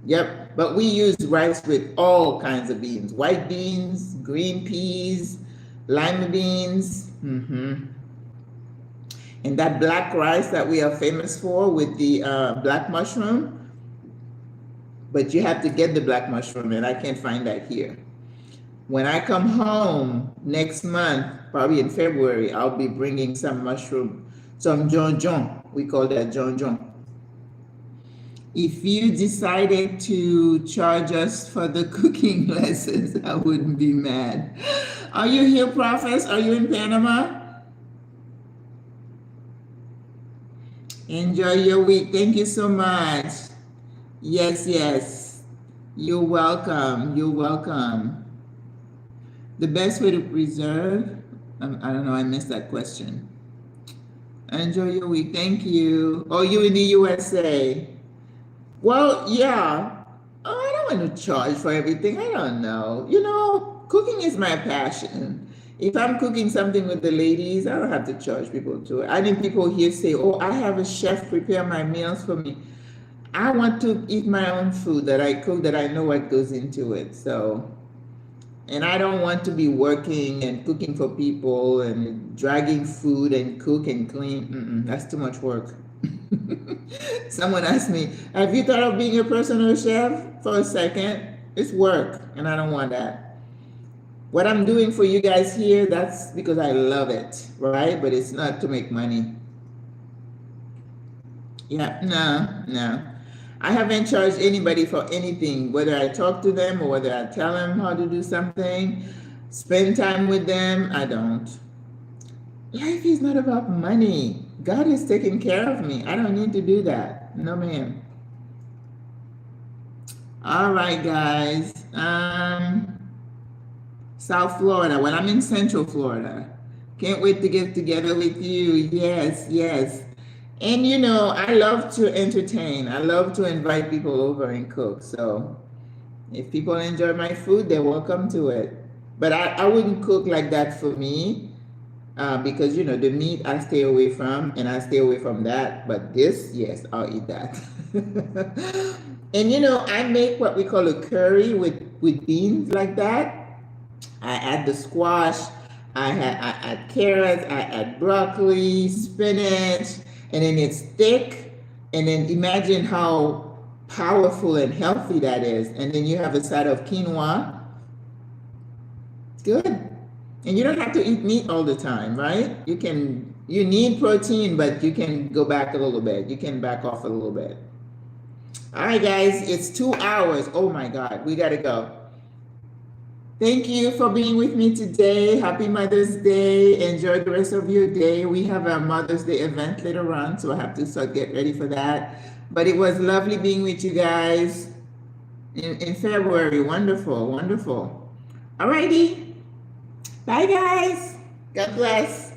Yep, but we use rice with all kinds of beans: white beans, green peas, lima beans, and that black rice that we are famous for with the black mushroom. But you have to get the black mushroom, and I can't find that here. When I come home next month, probably in February, I'll be bringing some mushroom, some jonjon. We call that jonjon. If you decided to charge us for the cooking lessons, I wouldn't be mad. Are you here, Prophet? Are you in Panama? Enjoy your week. Thank you so much. Yes, yes. You're welcome. You're welcome. The best way to preserve? I don't know. I missed that question. Enjoy your week. Thank you. Oh, you in the USA? Well, yeah. Oh, I don't want to charge for everything. I don't know. You know, cooking is my passion. If I'm cooking something with the ladies, I don't have to charge people to it. I think people here say, oh, I have a chef prepare my meals for me. I want to eat my own food that I cook, that I know what goes into it. So, and I don't want to be working and cooking for people and dragging food and cook and clean. That's too much work. Someone asked me, have you thought of being a personal chef for a second? It's work, and I don't want that. What I'm doing for you guys here, that's because I love it, right? But it's not to make money. Yeah, no. I haven't charged anybody for anything, whether I talk to them or whether I tell them how to do something, spend time with them. I don't. Life is not about money. God is taking care of me. I don't need to do that. No, ma'am. All right, guys. South Florida. Well, I'm in Central Florida. Can't wait to get together with you. Yes, yes. And you know, I love to entertain. I love to invite people over and cook. So if people enjoy my food, they're welcome to it. But I wouldn't cook like that for me because, you know, the meat I stay away from, and I stay away from that. But this, yes, I'll eat that. And, you know, I make what we call a curry with beans like that. I add the squash, I add carrots, I add broccoli, spinach, and then it's thick. And then imagine how powerful and healthy that is. And then you have a side of quinoa. Good. And you don't have to eat meat all the time, right? You need protein, but you can go back a little bit. You can back off a little bit. All right, guys, it's 2 hours. Oh my God, we gotta go. Thank you for being with me today. Happy Mother's Day. Enjoy the rest of your day. We have a Mother's Day event later on, so I have to start get ready for that. But it was lovely being with you guys in February. Wonderful, wonderful. All righty. Bye, guys. God bless.